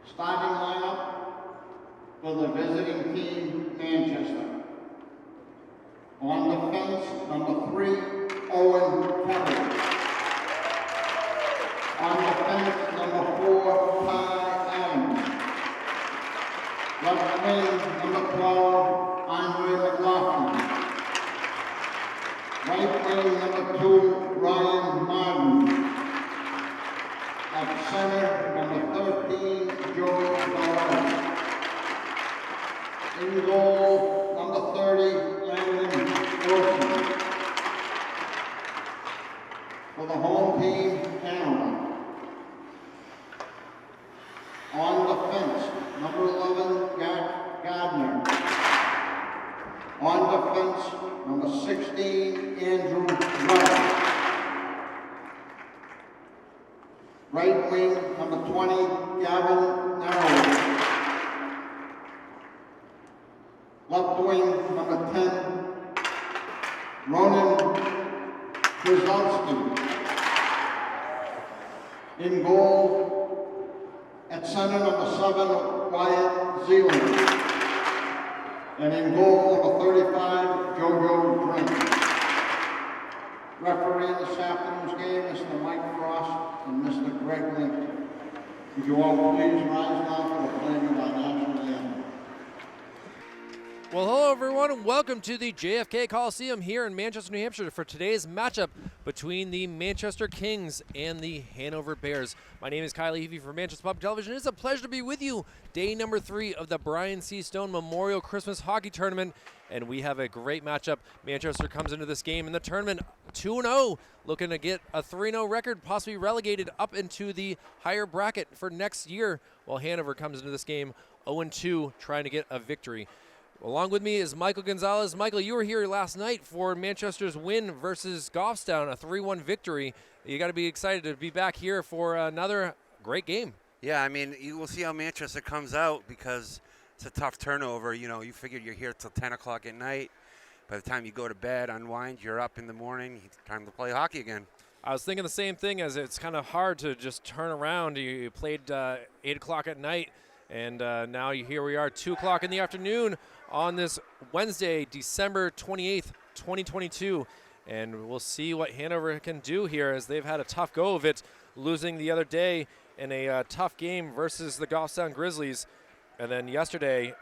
Starting lineup for the visiting team, Manchester. On the fence, number 3, Owen Kelly. On the fence, number 4, Ty Adams. Left wing, number 12, Andre McLaughlin. Right wing, number 2, Ryan Martin. At center, number 13, Joe Flores. In goal, number 30, Landon Wilson. For the home team, Hanover. On the fence, number 11, Gardner. On the fence, number 16, Andrew Wright. Right wing, number 20, Gavin Narrow. Left wing, number 10, Ronan Krzyzowski. In goal, at center, number 7, Wyatt Zealand. And in goal, number 35, Jojo Drink. Refereeing this afternoon's game, Mr. Mike Frost and Mr. Greg Link. Would you all please rise now for the playing of our national anthem? Well, hello everyone, and welcome to the JFK Coliseum here in Manchester, New Hampshire for today's matchup between the Manchester Kings and the Hanover Bears. My name is Kyle Levy for Manchester Public Television. It's a pleasure to be with you. Day number 3 of the Brian C. Stone Memorial Christmas Hockey Tournament, and we have a great matchup. Manchester comes into this game in the tournament 2-0, looking to get a 3-0 record, possibly relegated up into the higher bracket for next year, while Hanover comes into this game 0-2, trying to get a victory. Along with me is Michael Gonzalez. Michael, you were here last night for Manchester's win versus Goffstown, a 3-1 victory. You got to be excited to be back here for another great game. Yeah, I mean, you will see how Manchester comes out because it's a tough turnover. You know, you figured you're here till 10 o'clock at night. By the time you go to bed, unwind, you're up in the morning. It's time to play hockey again. I was thinking the same thing, as it's kind of hard to just turn around. You played 8 o'clock at night, and now here we are, 2 o'clock in the afternoon on this Wednesday, December 28th, 2022. And we'll see what Hanover can do here, as they've had a tough go of it, losing the other day in a tough game versus the Goffstown Grizzlies. And then yesterday,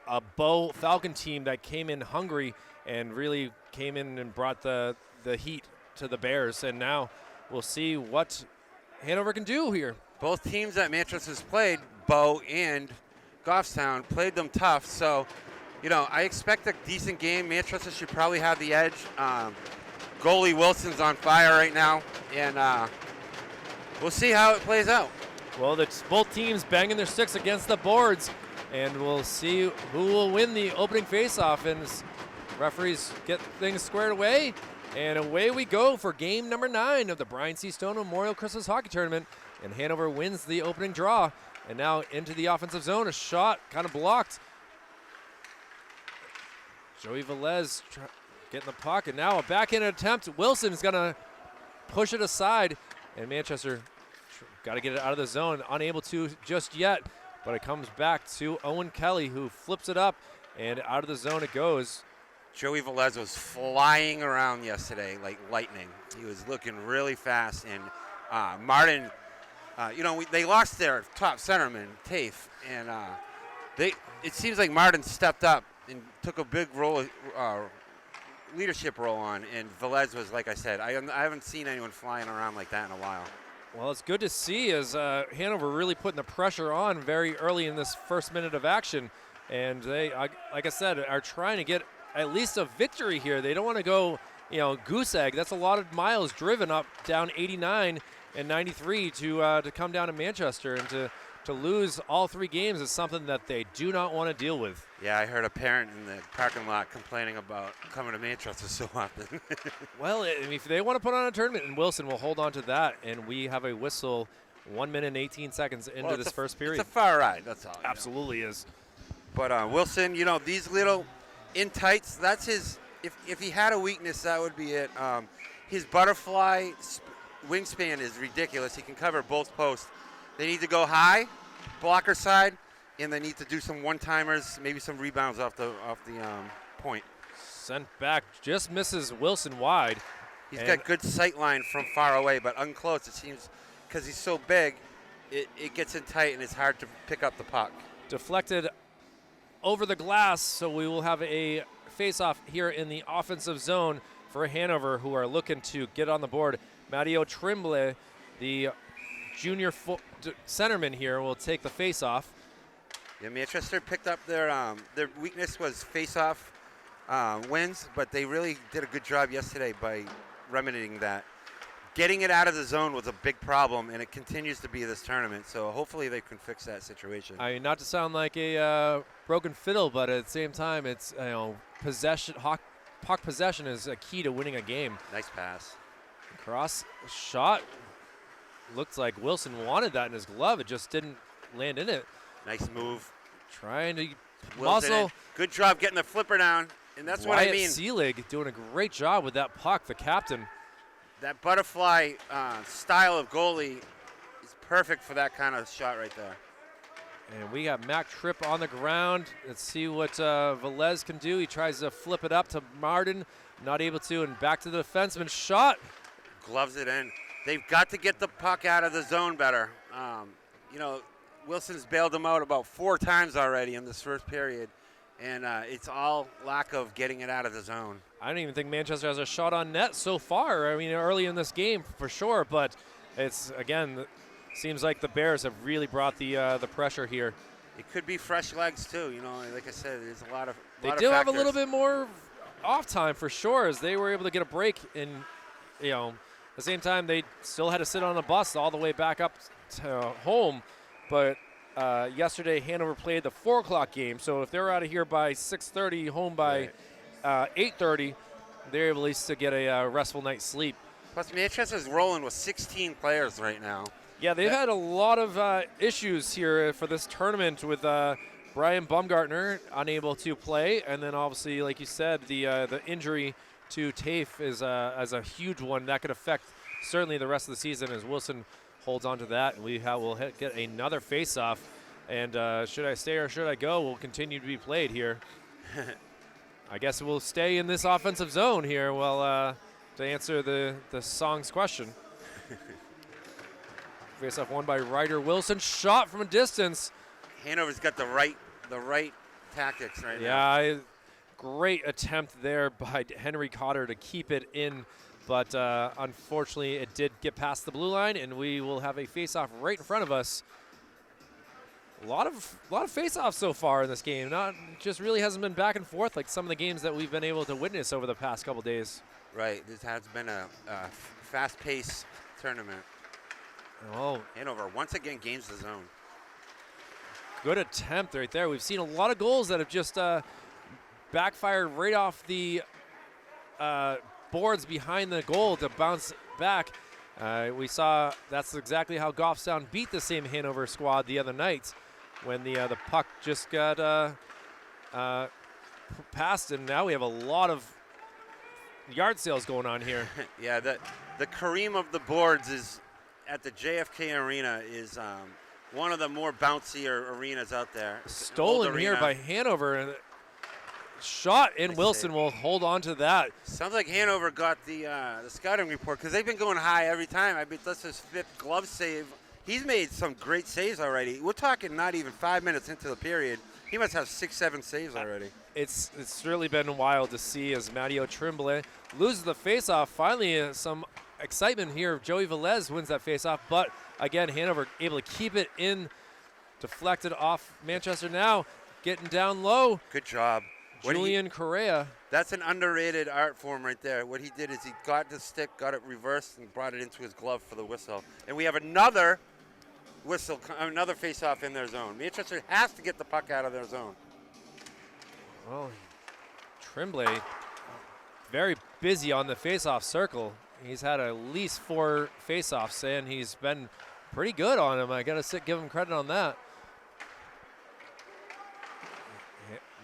a Bow Falcon team that came in hungry and really came in and brought the heat to the Bears. And now we'll see what Hanover can do here. Both teams that Manchester's played, Bow and Goffstown, played them tough. So, you know, I expect a decent game. Manchester should probably have the edge. Goalie Wilson's on fire right now, and we'll see how it plays out. Well, it's both teams banging their sticks against the boards, and we'll see who will win the opening faceoff. And referees get things squared away, and away we go for game number 9 of the Brian C. Stone Memorial Christmas Hockey Tournament. And Hanover wins the opening draw, and now into the offensive zone. A shot kind of blocked. Joey Velez getting the puck, and now a backhand attempt. Wilson's going to push it aside, and Manchester got to get it out of the zone. Unable to just yet, but it comes back to Owen Kelly, who flips it up, and out of the zone it goes. Joey Velez was flying around yesterday like lightning. He was looking really fast, and Martin, they lost their top centerman, Tafe, and it seems like Martin stepped up and took a big role, leadership role on, and Velez was, like I said, I haven't seen anyone flying around like that in a while. Well, it's good to see, as Hanover really putting the pressure on very early in this first minute of action, and they, like I said, are trying to get at least a victory here. They don't want to go, goose egg. That's a lot of miles driven up down 89 and 93 to come down to Manchester, and to lose all 3 games is something that they do not want to deal with. Yeah, I heard a parent in the parking lot complaining about coming to Manchester so often. Well, if they want to put on a tournament, and Wilson will hold on to that, and we have a whistle 1 minute and 18 seconds into this first period. It's a far ride, that's all. Absolutely is. But Wilson, these little in tights, that's his, if he had a weakness, that would be it. His butterfly wingspan is ridiculous. He can cover both posts. They need to go high, blocker side, and they need to do some one-timers, maybe some rebounds off the point. Sent back, just misses Wilson wide. He's got good sight line from far away, but unclose, it seems, because he's so big, it gets in tight and it's hard to pick up the puck. Deflected over the glass, so we will have a face-off here in the offensive zone for Hanover, who are looking to get on the board. Matteo Trimble, the junior centerman here, will take the face-off. Yeah, Manchester picked up their weakness was face-off wins, but they really did a good job yesterday by remedying that. Getting it out of the zone was a big problem, and it continues to be this tournament. So hopefully they can fix that situation. I mean, not to sound like a broken fiddle, but at the same time, it's possession. Puck possession is a key to winning a game. Nice pass. Cross shot. Looks like Wilson wanted that in his glove. It just didn't land in it. Nice move. Trying to Wilson muscle. Good job getting the flipper down, and that's what I mean. Seelig doing a great job with that puck, the captain. That butterfly style of goalie is perfect for that kind of shot right there. And we got Mac Tripp on the ground. Let's see what Velez can do. He tries to flip it up to Martin. Not able to, and back to the defenseman. Shot. Gloves it in. They've got to get the puck out of the zone better. Wilson's bailed them out about 4 times already in this first period, and it's all lack of getting it out of the zone. I don't even think Manchester has a shot on net so far. I mean, early in this game for sure, but it's, again, seems like the Bears have really brought the pressure here. It could be fresh legs too. Like I said, there's a lot of They do have a little bit more off time for sure, as they were able to get a break. And at the same time, they still had to sit on a bus all the way back up to home. But yesterday, Hanover played the 4 o'clock game. So if they're out of here by 6:30, home by 8:30, they're able at least to get a restful night's sleep. Plus, Manchester's rolling with 16 players right now. Yeah, they've had a lot of issues here for this tournament with Brian Baumgartner unable to play, and then obviously, like you said, the injury to Tafe is as a huge one that could affect certainly the rest of the season as Wilson holds on to that, and we'll get another face-off. And should I stay or should I go will continue to be played here. I guess we'll stay in this offensive zone here to answer the song's question. Face-off won by Ryder Wilson. Shot from a distance. Hanover's got the right tactics right now. Yeah, great attempt there by Henry Cotter to keep it in, but unfortunately it did get past the blue line, and we will have a face-off right in front of us. A lot of face-offs so far in this game. Just really hasn't been back and forth like some of the games that we've been able to witness over the past couple days. Right. This has been a fast-paced tournament. Oh, Hanover once again gains the zone. Good attempt right there. We've seen a lot of goals that have just backfired right off the boards behind the goal to bounce back. We saw that's exactly how Goffstown beat the same Hanover squad the other night when the puck just got passed, and now we have a lot of yard sales going on here. Yeah, the Kareem of the boards is at the JFK Arena is one of the more bouncier arenas out there. Stolen here by Hanover. Shot, and Wilson will hold on to that. Sounds like Hanover got the scouting report because they've been going high every time. I mean, that's his 5th glove save. He's made some great saves already. We're talking not even 5 minutes into the period. He must have 6-7 saves already. It's really been wild to see as Matteo Trimble loses the faceoff. Finally, some excitement here. Joey Velez wins that faceoff, but again, Hanover able to keep it in, deflected off Manchester now, getting down low. Good job. Julian Correa. That's an underrated art form right there. What he did is he got the stick, got it reversed, and brought it into his glove for the whistle. And we have another whistle, another face-off in their zone. Manchester has to get the puck out of their zone. Well, Trimble very busy on the face-off circle. He's had at least 4 face-offs, and he's been pretty good on them. I got to give him credit on that.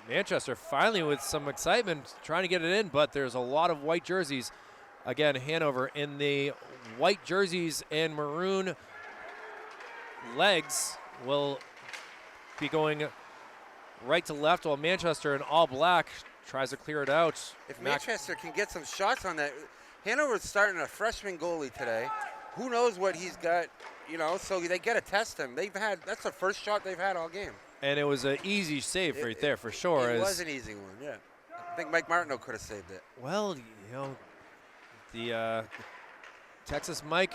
Manchester finally with some excitement trying to get it in, but there's a lot of white jerseys. Again, Hanover in the white jerseys and maroon legs will be going right to left, while Manchester in all black tries to clear it out. If Manchester can get some shots on that, Hanover's starting a freshman goalie today. Who knows what he's got, so they got to test him. That's the first shot they've had all game. And it was an easy save right there for sure. It was an easy one, yeah. I think Mike Martineau could have saved it. Well, the Texas Mike,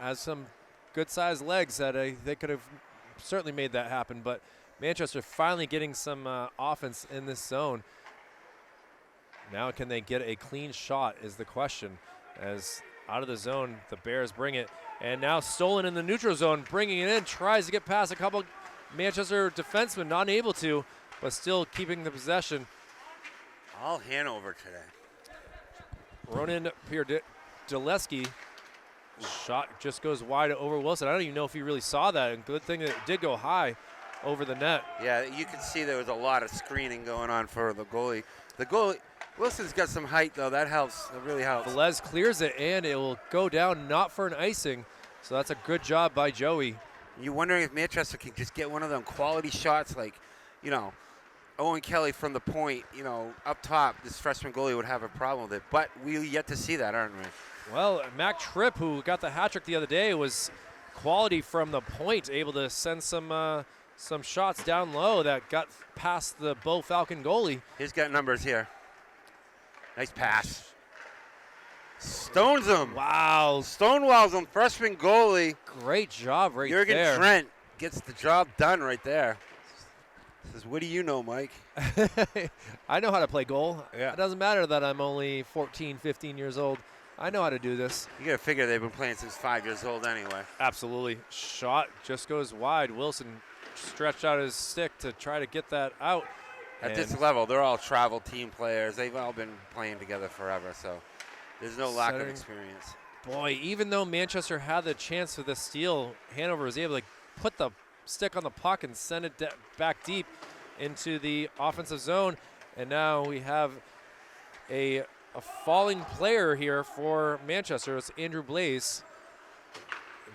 has some good-sized legs that they could have certainly made that happen. But Manchester finally getting some offense in this zone. Now can they get a clean shot is the question. As out of the zone, the Bears bring it. And now stolen in the neutral zone, bringing it in, tries to get past a couple Manchester defensemen, not able to, but still keeping the possession. All Hanover today. Ronan Pierdaleski shot just goes wide over Wilson. I don't even know if he really saw that. And good thing that it did go high over the net. Yeah, you can see there was a lot of screening going on for the goalie. The goalie, Wilson's got some height, though. That helps. It really helps. Velez clears it, and it will go down, not for an icing. So that's a good job by Joey. You're wondering if Manchester can just get one of them quality shots like, Owen Kelly from the point, up top. This freshman goalie would have a problem with it. But we're yet to see that, aren't we? Well, Mac Tripp, who got the hat trick the other day, was quality from the point, able to send some shots down low that got past the Bo Falcon goalie. He's got numbers here. Nice pass. Stones him. Wow. Stonewalls him, freshman goalie. Great job right Jurgen there. Trent gets the job done right there. Says, what do you know, Mike? I know how to play goal. Yeah. It doesn't matter that I'm only 14, 15 years old. I know how to do this. You got to figure they've been playing since 5 years old anyway. Absolutely. Shot just goes wide. Wilson stretched out his stick to try to get that out. At this level, they're all travel team players. They've all been playing together forever, so there's no lack of experience. Boy, even though Manchester had the chance for the steal, Hanover was able to put the stick on the puck and send it back deep into the offensive zone. And now we have a falling player here for Manchester. It's Andrew Blaze.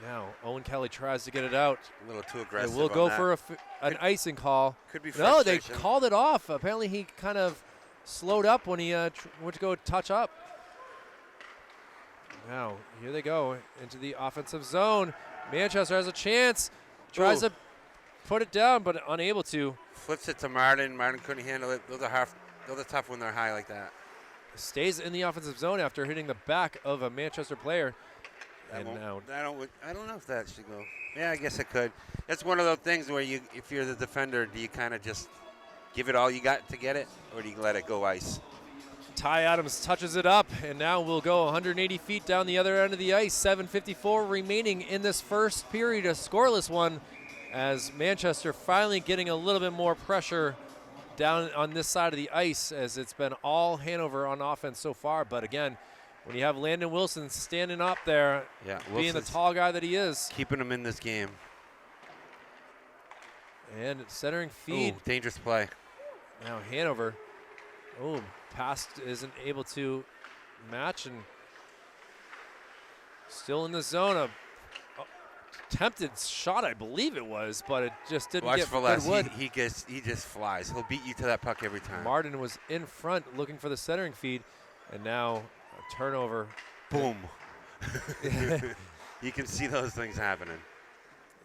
Now Owen Kelly tries to get it out. A little too aggressive. We'll go for an icing call. Could be No, they frustration. called it off. Apparently he kind of slowed up when he went to go touch up. Now, here they go into the offensive zone. Manchester has a chance. Tries to put it down, but unable to. Flips it to Martin. Martin couldn't handle it. Those are tough when they're high like that. Stays in the offensive zone after hitting the back of a Manchester player. I don't know if that should go. Yeah, I guess it could. It's one of those things where if you're the defender, do you kind of just give it all you got to get it, or do you let it go ice? Ty Adams touches it up, and now we'll go 180 feet down the other end of the ice. 7:54 remaining in this first period, a scoreless one, as Manchester finally getting a little bit more pressure down on this side of the ice, as it's been all Hanover on offense so far. But again, when you have Landon Wilson standing up there, being the tall guy that he is. Keeping him in this game. And centering feed. Ooh, dangerous play. Now Hanover. Oh, pass isn't able to match, and still in the zone. A attempted shot, I believe it was, but it just didn't get good wood. He just flies. He'll beat you to that puck every time. Martin was in front looking for the centering feed, and now a turnover. Boom. You can see those things happening.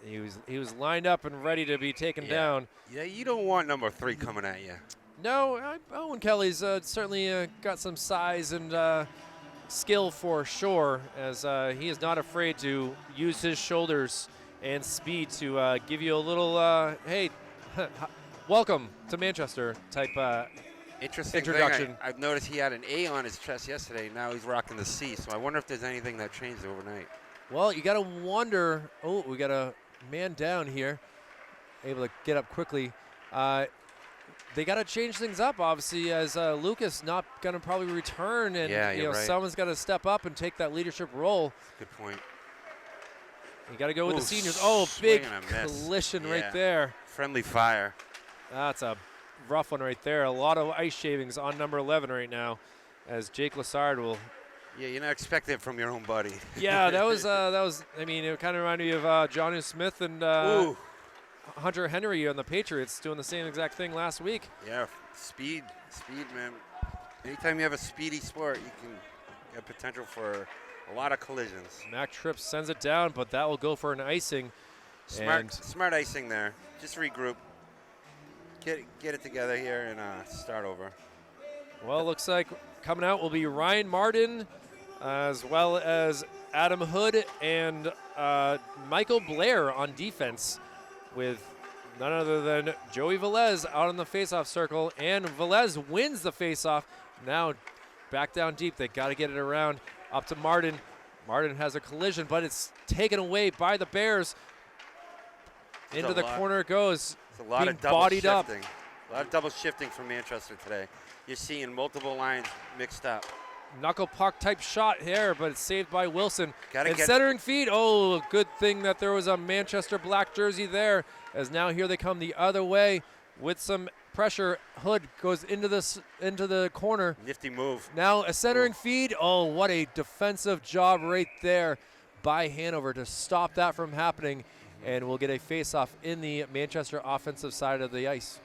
He was lined up and ready to be taken down. Yeah, you don't want number 3 coming at you. No, Owen Kelly's certainly got some size and skill for sure, as he is not afraid to use his shoulders and speed to give you a little, hey, welcome to Manchester type Interesting introduction. Thing, I've noticed he had an A on his chest yesterday. Now he's rocking the C, so I wonder if there's anything that changed overnight. Well, you got to wonder. Oh, we got a man down here, able to get up quickly. They got to change things up, obviously, as Lucas not going to probably return, and right. Someone's got to step up and take that leadership role. Good point. You got to go with the seniors. Oh, big collision right there. Friendly fire. That's a rough one right there. A lot of ice shavings on number 11 right now, as Jake Lassard will. Yeah, you're not expecting it from your own buddy. Yeah, that was. I mean, it kind of reminded me of Johnny Smith and Hunter Henry on the Patriots doing the same exact thing last week. Yeah, speed, man. Anytime you have a speedy sport, you can have potential for a lot of collisions. Mac Tripp sends it down, but that will go for an icing. Smart icing there. Just regroup. Get it together here and start over. Well, it looks like coming out will be Ryan Martin, as well as Adam Hood and Michael Blair on defense, with none other than Joey Velez out in the faceoff circle, and Velez wins the faceoff. Now back down deep. They got to get it around up to Martin. Martin has a collision, but it's taken away by the Bears. Into the corner it goes. It's a lot being of double bodied shifting. up. A lot of double shifting from Manchester today. You're seeing multiple lines mixed up. Knuckle puck type shot here, but it's saved by Wilson. Gotta And get- centering feed. Oh, good thing that there was a Manchester black jersey there, as now here they come the other way with some pressure. Hood goes into the corner. Nifty move. Now a centering feed. Oh, what a defensive job right there by Hanover to stop that from happening. And we'll get a face-off in the Manchester offensive side of the ice.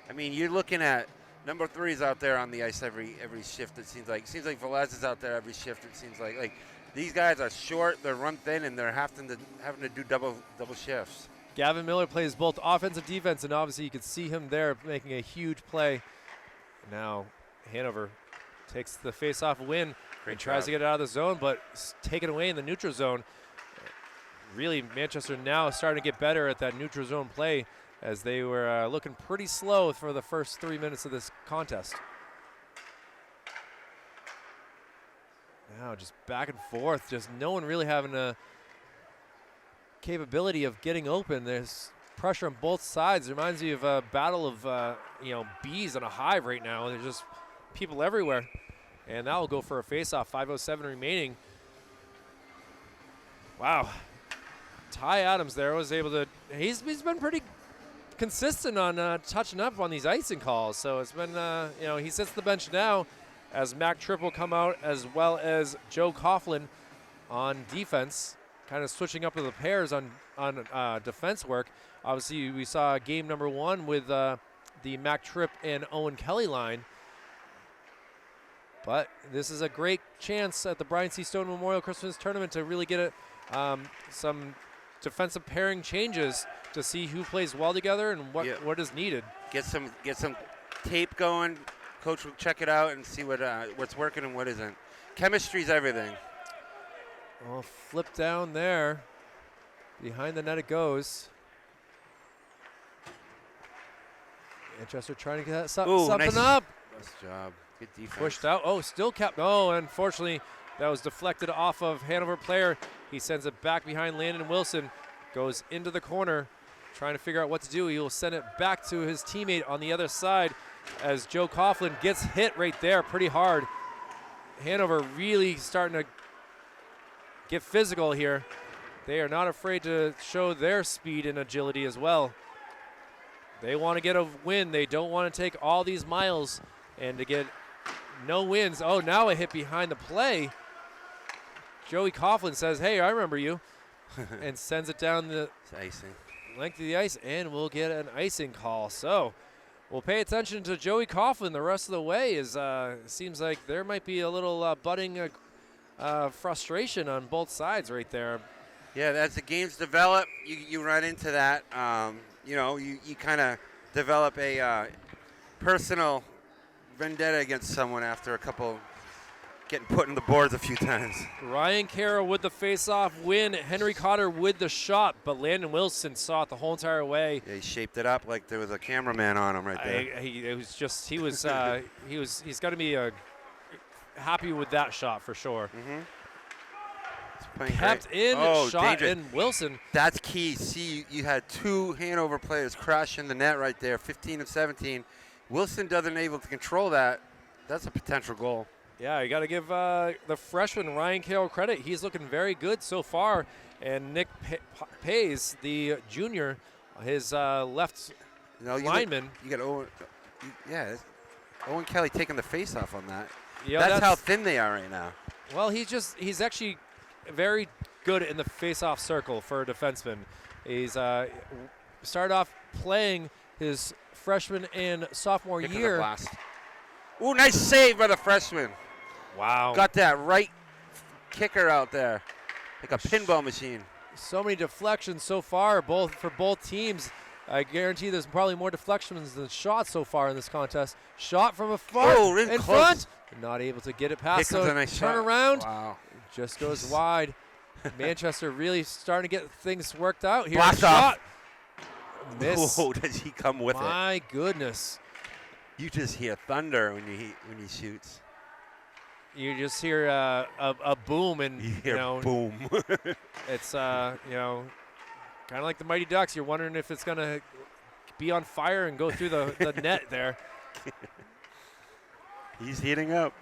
I mean, you're looking at number 3's out there on the ice every shift. It seems like Velez is out there every shift. It seems like these guys are short, they're run thin, and they're having to do double shifts. Gavin Miller plays both offense and defense, and obviously you can see him there making a huge play. Now Hanover takes the face-off win and tries to get it out of the zone, but taken away in the neutral zone. Really, Manchester now starting to get better at that neutral zone play, as they were looking pretty slow for the first 3 minutes of this contest. Now just back and forth, just no one really having a capability of getting open. There's pressure on both sides. It reminds me of a battle of bees on a hive right now. There's just people everywhere. And that will go for a face-off. 5:07 remaining. Wow. Ty Adams there was able to, he's been pretty consistent on touching up on these icing calls. So it's been, he sits the bench now as Mac Tripp will come out, as well as Joe Coughlin on defense, kind of switching up to the pairs on defense work. Obviously, we saw game number 1 with the Mac Tripp and Owen Kelly line. But this is a great chance at the Brian C. Stone Memorial Christmas Tournament to really get some defensive pairing changes to see who plays well together and what is needed. Get some tape going. Coach will check it out and see what's working and what isn't. Chemistry's everything. Well, flip down there. Behind the net it goes. Manchester trying to get something up. Nice job. Good defense. Pushed out. Oh, still kept. Oh, unfortunately, that was deflected off of Hanover player. He sends it back behind Landon Wilson. Goes into the corner, trying to figure out what to do. He will send it back to his teammate on the other side as Joe Coughlin gets hit right there pretty hard. Hanover really starting to get physical here. They are not afraid to show their speed and agility as well. They want to get a win. They don't want to take all these miles and to get no wins. Oh, now a hit behind the play. Joey Coughlin says, hey, I remember you, and sends it down the length of the ice, and we'll get an icing call. So we'll pay attention to Joey Coughlin the rest of the way. Seems like there might be a little budding frustration on both sides right there. Yeah, as the games develop, you run into that. You kind of develop a personal vendetta against someone after a couple getting put in the boards a few times. Ryan Carroll with the face-off win. Henry Cotter with the shot, but Landon Wilson saw it the whole entire way. Yeah, he shaped it up like there was a cameraman on him right there. He's got to be happy with that shot for sure. Kept in, shot dangerous. in Wilson. That's key. See, you had 2 Hanover players crash in the net right there, 15 of 17. Wilson doesn't able to control that. That's a potential goal. Yeah, you got to give the freshman Ryan Carroll credit. He's looking very good so far. And Nick Pays, the junior, his left lineman. You got Owen. Owen Kelly taking the face off on that. Yeah, that's how thin they are right now. Well, he's actually very good in the face-off circle for a defenseman. He's started off playing his freshman and sophomore Kick of the year. blast. Ooh, nice save by the freshman. Wow. Got that right kicker out there, like a pinball machine. So many deflections so far, for both teams. I guarantee there's probably more deflections than shots so far in this contest. Shot from afar in front. Not able to get it past. Here comes So a nice turn shot. around. Wow. Just goes wide. Manchester really starting to get things worked out here. Blast Shot. off. Miss. Oh, does he come with it? My goodness. You just hear thunder when he shoots. You just hear a boom, and You hear boom. it's kind of like the Mighty Ducks. You're wondering if it's gonna be on fire and go through the net there. He's heating up.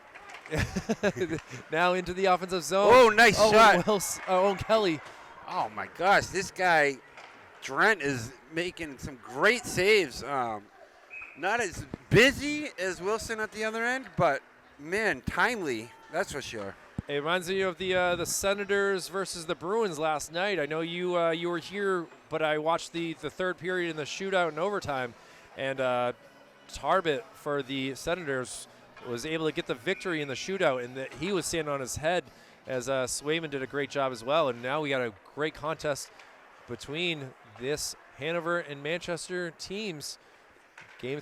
Now into the offensive zone. Oh, nice shot. Owen Kelly. Oh my gosh, this guy Drent is making some great saves. Not as busy as Wilson at the other end, but man, timely. That's for sure. It reminds me of the Senators versus the Bruins last night. I know you were here, but I watched the third period in the shootout in overtime, and Tarbett for the Senators was able to get the victory in the shootout, and he was standing on his head as Swayman did a great job as well. And now we got a great contest between this Hanover and Manchester teams. Game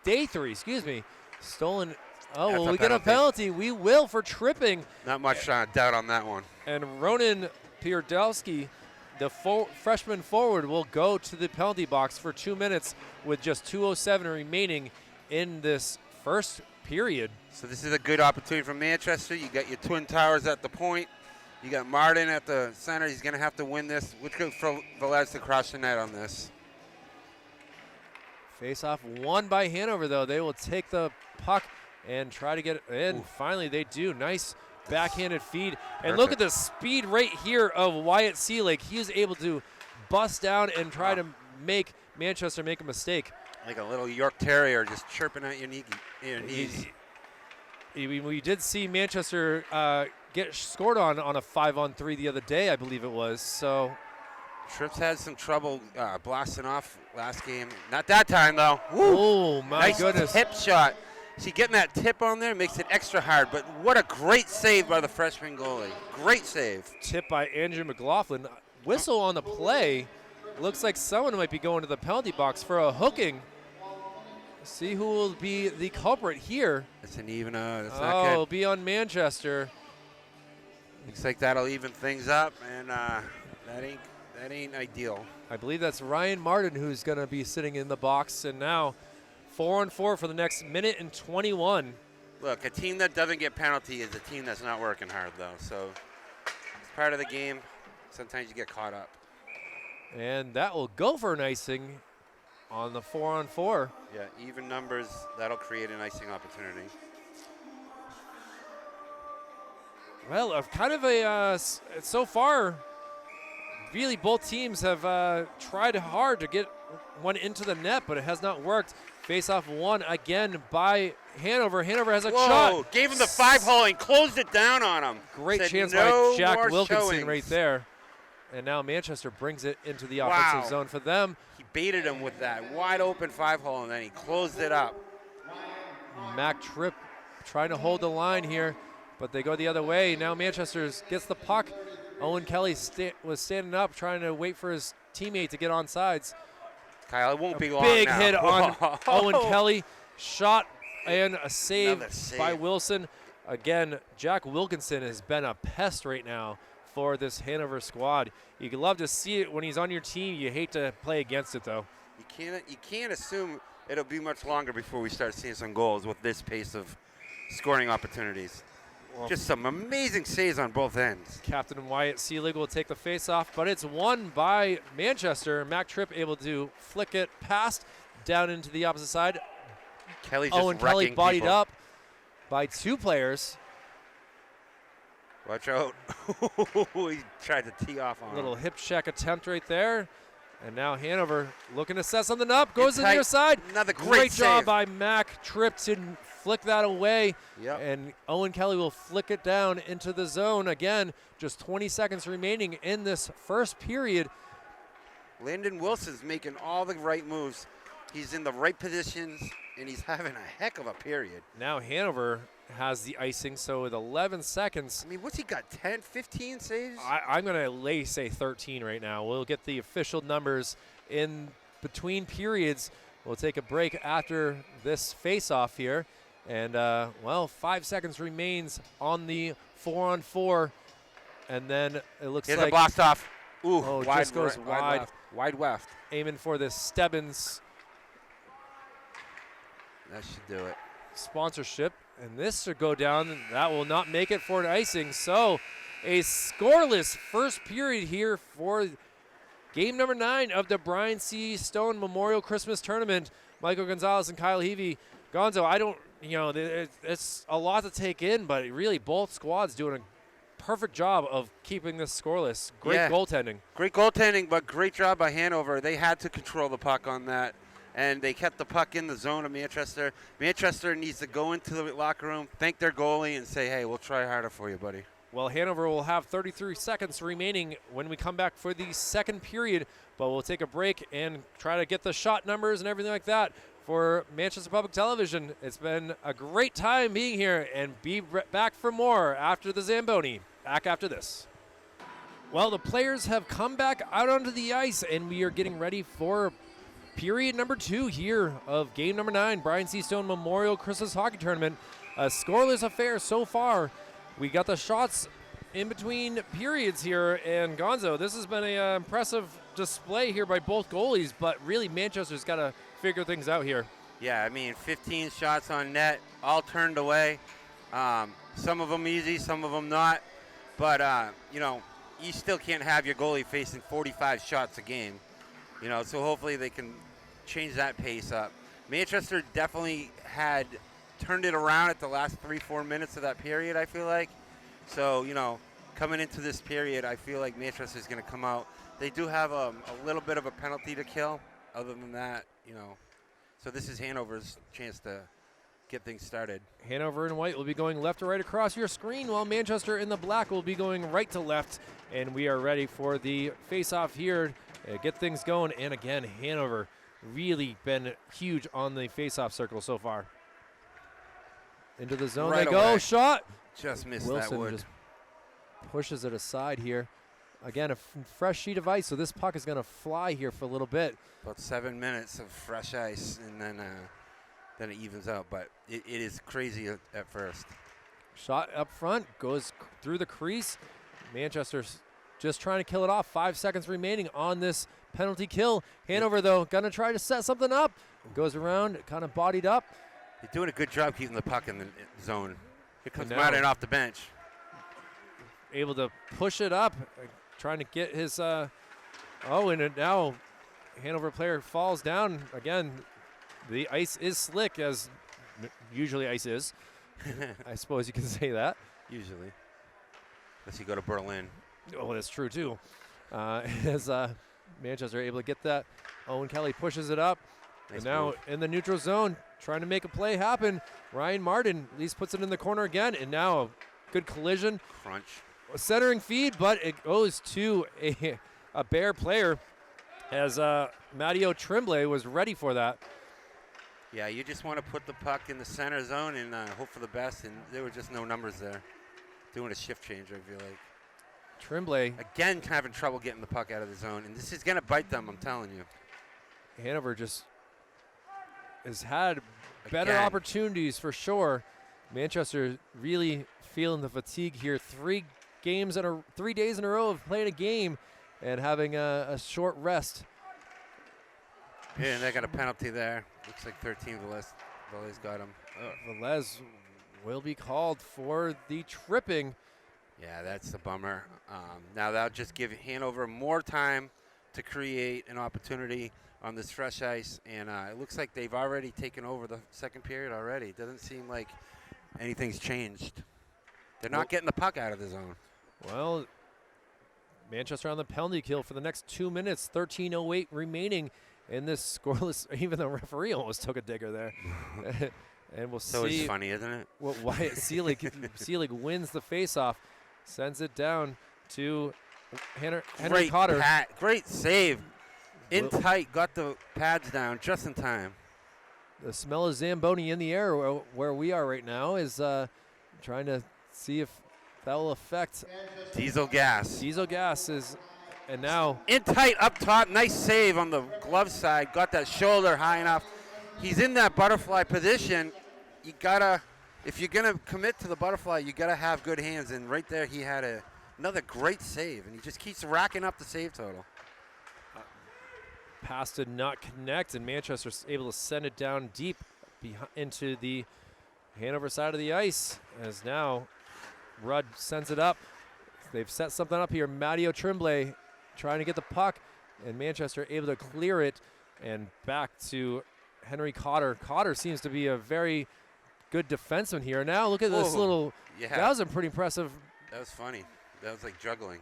day three, excuse me. Stolen. Oh, That's will a we get a penalty? We will for tripping. Not much doubt on that one. And Ronan Pierdowski, the freshman forward, will go to the penalty box for 2 minutes with just 2:07 remaining in this first period. So this is a good opportunity for Manchester. You got your Twin Towers at the point. You got Martin at the center. He's going to have to win this. Which goes for Velez to cross the net on this. Face-off won by Hanover, though. They will take the puck and try to get it in. Ooh. Finally, they do. Nice backhanded feed. And look at the speed right here of Wyatt Seelig. He is able to bust down and try to make Manchester make a mistake. Like a little York Terrier just chirping at your knees. We did see Manchester get scored on a 5-on-3 the other day, I believe it was. So Trips had some trouble blasting off last game. Not that time, though. Woo. Oh, my goodness. Nice tip shot. See, getting that tip on there makes it extra hard, but what a great save by the freshman goalie. Great save. Tip by Andrew McLaughlin. Whistle on the play. Looks like someone might be going to the penalty box for a hooking. See who will be the culprit here. That's an even. That's not good. It'll be on Manchester. Looks like that'll even things up, and that ain't ideal. I believe that's Ryan Martin who's going to be sitting in the box, and now 4-on-4 for the next minute and 21. Look, a team that doesn't get penalty is a team that's not working hard, though. So it's part of the game. Sometimes you get caught up. And that will go for an icing on the 4-on-4. Yeah, even numbers, that'll create an icing opportunity. Well, kind of a so far, really both teams have tried hard to get one into the net, but it has not worked. Face-off won again by Hanover. Hanover has a shot. Gave him the 5-hole and closed it down on him. Great Said chance no by Jack more Wilkinson showings. right there. And now Manchester brings it into the offensive zone for them. He baited him with that wide open 5-hole, and then he closed it up. Mac Tripp trying to hold the line here, but they go the other way. Now Manchester gets the puck. Owen Kelly was standing up trying to wait for his teammate to get on sides. Kyle, it won't be long Big now. hit on Owen Kelly. Shot and a save Another save by Wilson. Again, Jack Wilkinson has been a pest right now for this Hanover squad. You can love to see it when he's on your team. You hate to play against it, though. You can't assume it'll be much longer before we start seeing some goals with this pace of scoring opportunities. Well, just some amazing saves on both ends. Captain Wyatt Seelig will take the face-off, but it's won by Manchester. Mac Tripp able to flick it past down into the opposite side. Kelly's just Owen Kelly wrecking bodied people. up by two players. Watch out. He tried to tee off on Little him. hip check attempt right there. And now Hanover looking to set something up. Goes to the tight. near side. Another great job save. by Mac Tripp to flick that away. Yep. And Owen Kelly will flick it down into the zone. Again, just 20 seconds remaining in this first period. Landon Wilson's making all the right moves. He's in the right positions, and he's having a heck of a period. Now Hanover has the icing, so with 11 seconds. I mean, what's he got, 10, 15 saves? I'm going to say 13 right now. We'll get the official numbers in between periods. We'll take a break after this face-off here. And, 5 seconds remains on the 4-on-4. And then it looks Here's like a blast off. Ooh, wide, just goes wide. Wide left. Aiming for the Stebbins That should do it. sponsorship. And this should go down. And that will not make it for an icing. So a scoreless first period here for game number 9 of the Brian C. Stone Memorial Christmas Tournament. Michael Gonzalez and Kyle Heavey. Gonzo, it's a lot to take in, but really both squads doing a perfect job of keeping this scoreless. Great goaltending. Great goaltending, but great job by Hanover. They had to control the puck on that, and they kept the puck in the zone of Manchester. Manchester needs to go into the locker room, thank their goalie, and say, hey, we'll try harder for you, buddy. Well, Hanover will have 33 seconds remaining when we come back for the second period, but we'll take a break and try to get the shot numbers and everything like that for Manchester Public Television. It's been a great time being here, and be back for more after the Zamboni. Back after this. Well, the players have come back out onto the ice, and we are getting ready for period number 2 here of game number 9, Brian C. Stone Memorial Christmas Hockey Tournament. A scoreless affair so far. We got the shots in between periods here, and Gonzo, this has been an impressive display here by both goalies, but really Manchester's got to figure things out here. Yeah, I mean, 15 shots on net, all turned away. Some of them easy, some of them not. But, you still can't have your goalie facing 45 shots a game. So hopefully they can change that pace up. Manchester definitely had turned it around at the last 3-4 minutes of that period, I feel like. So, coming into this period, I feel like Manchester's going to come out. They do have a little bit of a penalty to kill. Other than that, So this is Hanover's chance to get things started. Hanover in white will be going left to right across your screen, while Manchester in the black will be going right to left. And we are ready for the face-off here. Get things going. And again, Hanover really been huge on the face-off circle so far. Into the zone Right they go. away. Shot. Just missed Wilson that wood. just pushes it aside here. Again, a fresh sheet of ice, so this puck is going to fly here for a little bit. About 7 minutes of fresh ice, and then it evens out. But it is crazy at first. Shot up front, goes through the crease. Manchester's just trying to kill it off. 5 seconds remaining on this penalty kill. Hanover, though, going to try to set something up. Goes around, kind of bodied up. He's doing a good job keeping the puck in the zone. Here comes now- Martin off the bench. Able to push it up, trying to get his, and now Hanover player falls down. Again, the ice is slick, as usually ice is. I suppose you can say that. Usually. Unless you go to Berlin. Oh, that's true, too. As Manchester able to get that. Owen Kelly pushes it up. Nice and now move. in the neutral zone, trying to make a play happen. Ryan Martin at least puts it in the corner again, and now a good collision. Crunch. A centering feed, but it goes to a Bear player, as Matteo Tremblay was ready for that. Yeah, you just want to put the puck in the center zone and hope for the best, and there were just no numbers there. Doing a shift change, I feel like. Tremblay, Again, having trouble getting the puck out of the zone, and this is going to bite them, I'm telling you. Hanover just has had better Again. opportunities for sure. Manchester really feeling the fatigue here. 3 days in a row of playing a game and having a short rest. Yeah, and they got a penalty there. Looks like 13 Velez got him. Velez will be called for the tripping. Yeah, that's the bummer. Now that'll just give Hanover more time to create an opportunity on this fresh ice, and it looks like they've already taken over the second period already. It doesn't seem like anything's changed. They're not getting the puck out of the zone. Well, Manchester on the penalty kill for the next 2 minutes. 13:08 remaining in this scoreless. Even the referee almost took a digger there. And we'll So see it's funny, isn't it? what Wyatt Seelig wins the faceoff, sends it down to Henry Great Cotter. Great save. In tight, got the pads down just in time. The smell of Zamboni in the air where we are right now is trying to see if that will affect. Diesel gas. Diesel gas is, and now. In tight up top, nice save on the glove side. Got that shoulder high enough. He's in that butterfly position. You gotta, if you're gonna commit to the butterfly, you gotta have good hands. And right there, he had another great save, and he just keeps racking up the save total. Pass did not connect, and Manchester's able to send it down deep into the Hanover side of the ice. As now, Rudd sends it up. They've set something up here. Matteo Tremblay trying to get the puck, and Manchester able to clear it, and back to Henry Cotter. Cotter seems to be a very good defenseman here. Now look at this little. Yeah. That was a pretty impressive. That was funny. That was like juggling.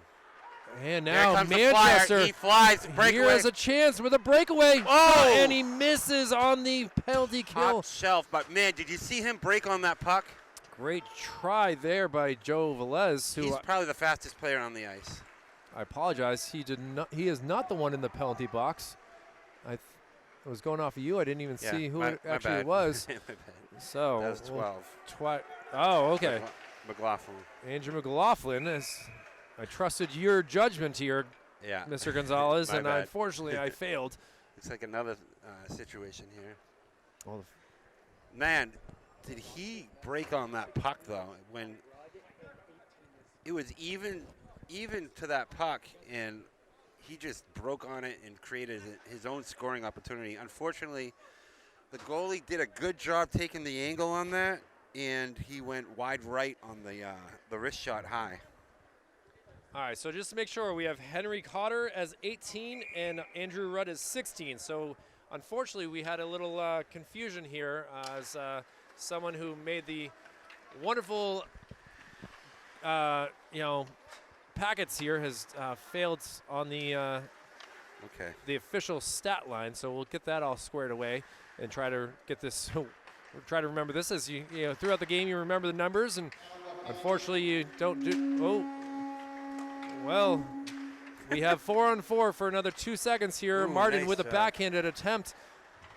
And There now comes the Manchester. flyer. He flies. Here Breakaway. is a chance with a breakaway. Oh! And he misses on the penalty kill. Top shelf. But man, did you see him break on that puck? Great try there by Joe Velez, who He's probably the fastest player on the ice. I apologize. He did not. He is not the one in the penalty box. I was going off of you. I didn't even see who it actually bad. was. My bad. So That was 12. Oh, okay. McLaughlin. Andrew McLaughlin. I trusted your judgment here, Yeah. Mr. Gonzalez, My and bad. unfortunately I failed. Looks like another situation here. Well, Man, did he break on that puck though? When it was even to that puck, and he just broke on it and created his own scoring opportunity. Unfortunately, the goalie did a good job taking the angle on that, and he went wide right on the wrist shot high. all right, so just to make sure, we have Henry Cotter as 18 and Andrew Rudd as 16. So unfortunately, we had a little confusion here as someone who made the wonderful, packets here has failed on the official stat line. So we'll get that all squared away and try to get this. We'll try to remember this as you know throughout the game. You remember the numbers, and unfortunately, you don't do. Oh. Well, we have 4-on-4 for another 2 seconds here. Ooh, Martin nice with a job. backhanded attempt,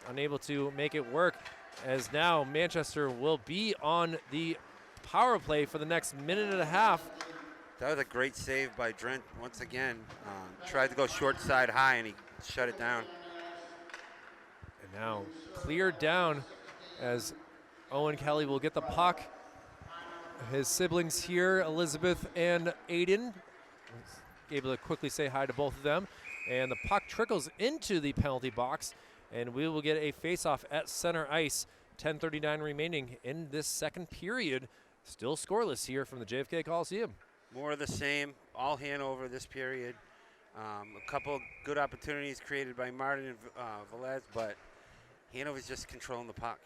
unable to make it work, as now Manchester will be on the power play for the next minute and a half. That was a great save by Drent once again. Tried to go short side high, and he shut it down. And now cleared down as Owen Kelly will get the puck. His siblings here, Elizabeth and Aiden, able to quickly say hi to both of them. And the puck trickles into the penalty box, and we will get a face-off at center ice. 10:39 remaining in this second period. Still scoreless here from the JFK Coliseum. More of the same, all Hanover this period. A couple good opportunities created by Martin and Velez, but Hanover's just controlling the puck.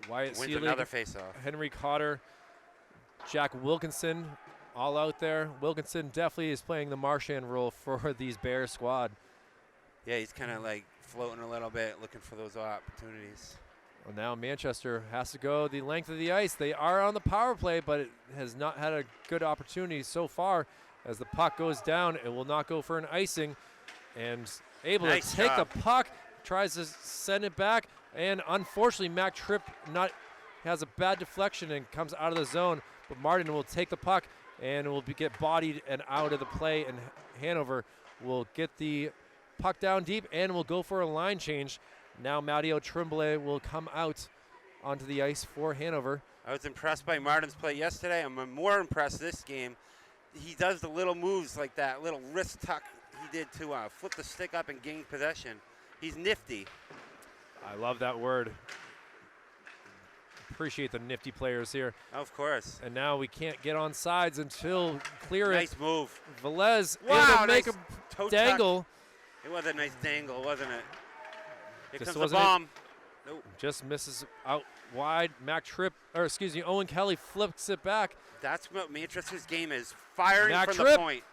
Wyatt Wins Seelig, another faceoff. Henry Cotter, Jack Wilkinson, all out there. Wilkinson definitely is playing the Marchand role for these Bears squad. Yeah, he's kind of like floating a little bit, looking for those opportunities. Well, now Manchester has to go the length of the ice. They are on the power play, but it has not had a good opportunity so far. As the puck goes down, it will not go for an icing. And able Nice to take job. the puck, tries to send it back. And unfortunately, Mac Tripp has a bad deflection and comes out of the zone. But Martin will take the puck and will get bodied and out of the play. And Hanover will get the puck down deep and will go for a line change. Now Matteo Tremblay will come out onto the ice for Hanover. I was impressed by Martin's play yesterday. I'm more impressed this game. He does the little moves like that, little wrist tuck he did to flip the stick up and gain possession. He's nifty. I love that word. Appreciate the nifty players here. Of course. And now we can't get on sides until clear Nice it. move. Velez Wow, able to make nice a toe dangle. It was a nice dangle, wasn't it? Here Just comes the wasn't it. bomb. Nope. Just misses out wide. Owen Kelly flips it back. That's what Manchester's game is. Firing Mac from Tripp the point.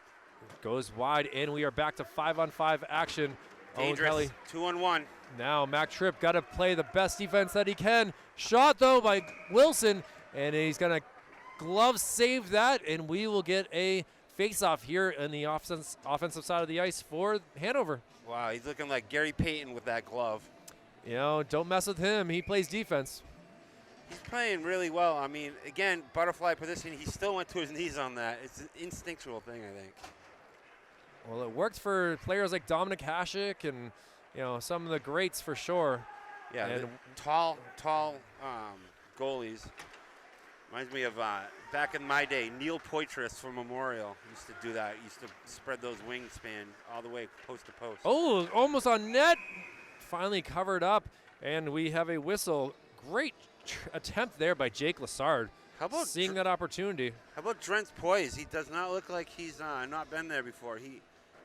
Goes wide, and we are back to 5-on-5 action. Dangerous. Owen Kelly. 2-on-1. Now Mac Tripp got to play the best defense that he can. Shot, though, by Wilson, and he's going to glove save that, and we will get a face-off here in the offensive side of the ice for Hanover. Wow, he's looking like Gary Payton with that glove. You know, don't mess with him. He plays defense. He's playing really well. I mean, again, butterfly position. He still went to his knees on that. It's an instinctual thing, I think. Well, it worked for players like Dominic Hasek and, you know, some of the greats for sure. Yeah, and the tall goalies. Reminds me of back in my day, Neil Poitras from Memorial used to do that. He used to spread those wingspan all the way post to post. Oh, almost on net. Finally covered up, and we have a whistle. Great attempt there by Jake Lassard. How about seeing that opportunity? How about Drent's poise? He does not look like he's not been there before.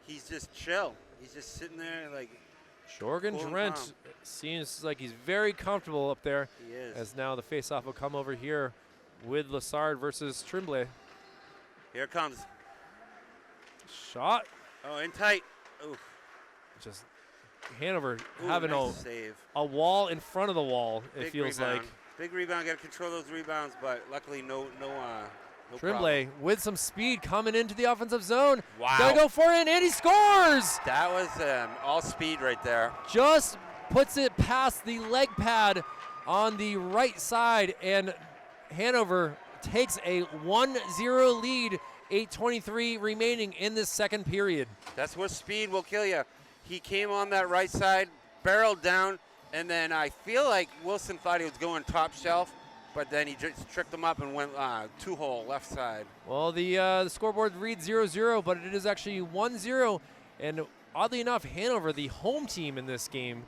He's just chill. He's just sitting there like. Jorgen cool Drent seems like he's very comfortable up there. He is. As now the faceoff will come over here with Lassard versus Tremblay. Here it comes. Shot. Oh, in tight. Oof. Just Hanover Ooh, having nice save. a wall in front of the wall, Big it feels rebound. like. Big rebound. Got to control those rebounds, but luckily no Tremblay with some speed coming into the offensive zone. Wow. Gotta go for it, and he scores! That was all speed right there. Just puts it past the leg pad on the right side, and Hanover takes a 1-0 lead, 8:23 remaining in this second period. That's where speed will kill you. He came on that right side, barreled down, and then I feel like Wilson thought he was going top shelf, but then he just tricked him up and went two-hole left side. Well, the scoreboard reads 0-0, but it is actually 1-0, and oddly enough, Hanover, the home team in this game,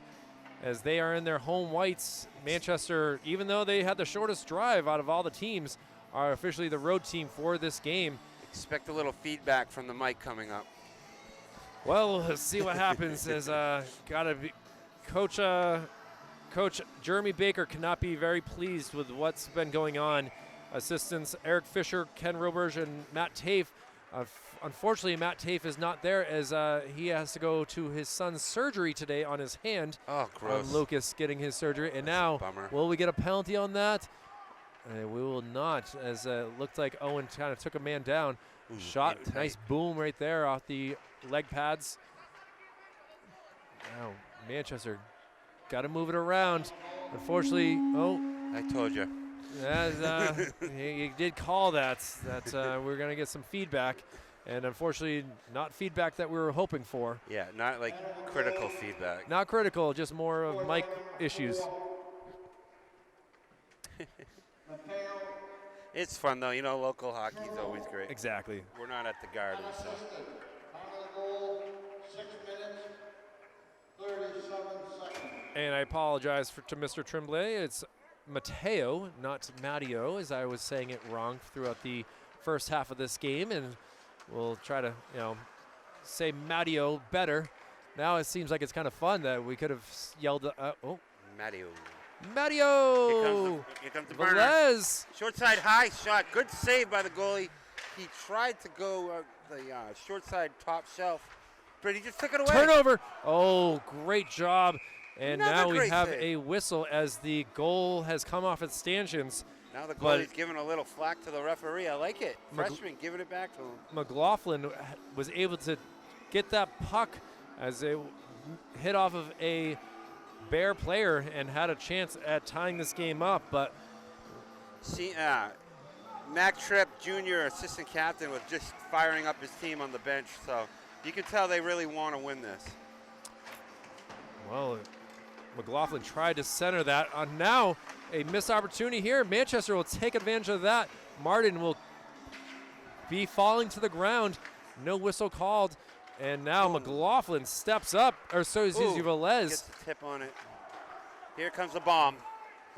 as they are in their home whites. Manchester, even though they had the shortest drive out of all the teams, are officially the road team for this game. Expect a little feedback from the mic coming up. Well, let's see what happens. As gotta be, Coach Jeremy Baker cannot be very pleased with what's been going on. Assistants Eric Fisher, Ken Roberge, and Matt Tafe. Unfortunately, Matt Tafe is not there as he has to go to his son's surgery today on his hand. Oh, gross. Lucas getting his surgery. And That's now, a bummer. will we get a penalty on that? We will not, as it looked like Owen kind of took a man down. Ooh, Shot, in tight. nice boom right there off the leg pads. Now, Manchester got to move it around. Unfortunately, I told you. as, he did call that we're going to get some feedback. And unfortunately, not feedback that we were hoping for. Yeah, not like critical feedback. Not critical, just more of mic issues. It's fun, though. You know, local hockey is always great. Exactly. We're not at the Garden, so. Time of the goal, 6 minutes, 37 seconds. And I apologize to Mr. Tremblay. It's Mateo, not Matteo, as I was saying it wrong throughout the first half of this game. And we'll try to, say Matteo better. Now it seems like it's kind of fun that we could have yelled, Matteo. Matteo! Here comes the burner. Velez! Short side high shot. Good save by the goalie. He tried to go the short side top shelf, but he just took it away. Turnover! Oh, great job. And Another now we great have save. a whistle as the goal has come off its stanchions. Now the But- goalie's giving a little flack to the referee. I like it. Freshman giving it back to him. McLaughlin was able to get that puck as it hit off of a Bear player and had a chance at tying this game up, but See, Mac Tripp, Jr., assistant captain, was just firing up his team on the bench, so you can tell they really want to win this. well, McLaughlin tried to center that. Now a missed opportunity here. Manchester will take advantage of that. Martin will be falling to the ground. No whistle called. And now McLaughlin steps up, or so is Velez. Gets the tip on it. Here comes the bomb.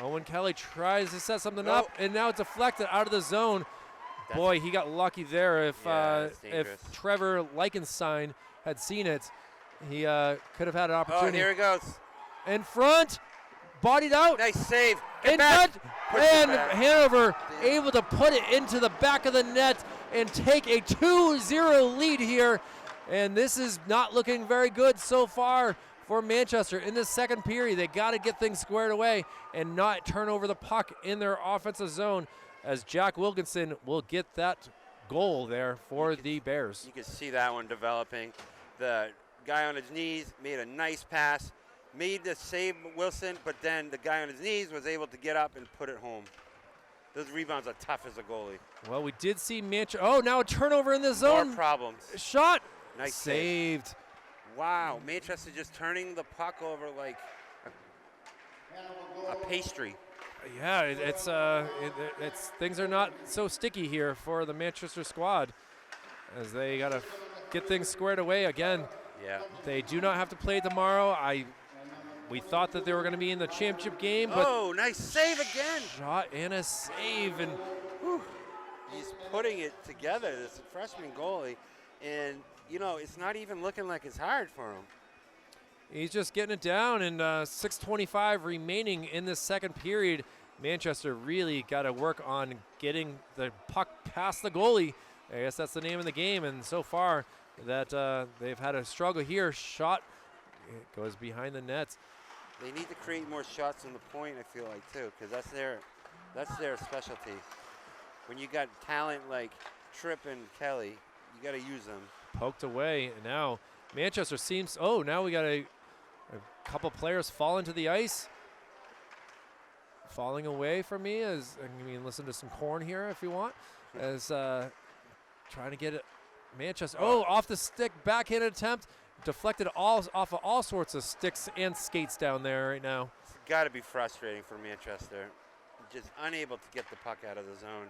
Owen Kelly tries to set something up, and now it's deflected out of the zone. Boy, he got lucky there. That's If dangerous. Trevor Leichenstein had seen it, he could have had an Oh, opportunity. here he goes. In front, bodied out, Nice save. Get in back. net, Push it and back. Hanover able to put it into the back of the net and take a 2-0 lead here. And this is not looking very good so far for Manchester. In the second period, they got to get things squared away and not turn over the puck in their offensive zone, as Jack Wilkinson will get that goal there for the Bears. You could see that one developing. The guy on his knees made a nice pass, made the save Wilson, but then the guy on his knees was able to get up and put it home. Those rebounds are tough as a goalie. Well, we did see Oh, now a turnover in the zone. More problems. Shot. Nice saved. Save. Wow, Manchester just turning the puck over like a pastry. Yeah, it's things are not so sticky here for the Manchester squad, as they got to get things squared away again. Yeah. They do not have to play tomorrow. We thought that they were going to be in the championship game, but nice save again. Shot and a save, and he's putting it together. This freshman goalie, and you know it's not even looking like it's hard for him. he's just getting it down, and 6:25 remaining in this second period. Manchester really got to work on getting the puck past the goalie. I guess that's the name of the game, and so far that they've had a struggle here. Shot, it goes behind the nets. They need to create more shots on the point, I feel like, too, because that's their specialty. When you got talent like Tripp and Kelly, you got to use them. Poked away, and now Manchester seems, now we got a couple players fall into the ice. Falling away from me, as I mean, listen to some corn here if you want, as trying to get it. Manchester, off the stick, backhanded attempt, deflected off of all sorts of sticks and skates down there right now. It's got to be frustrating for Manchester, just unable to get the puck out of the zone.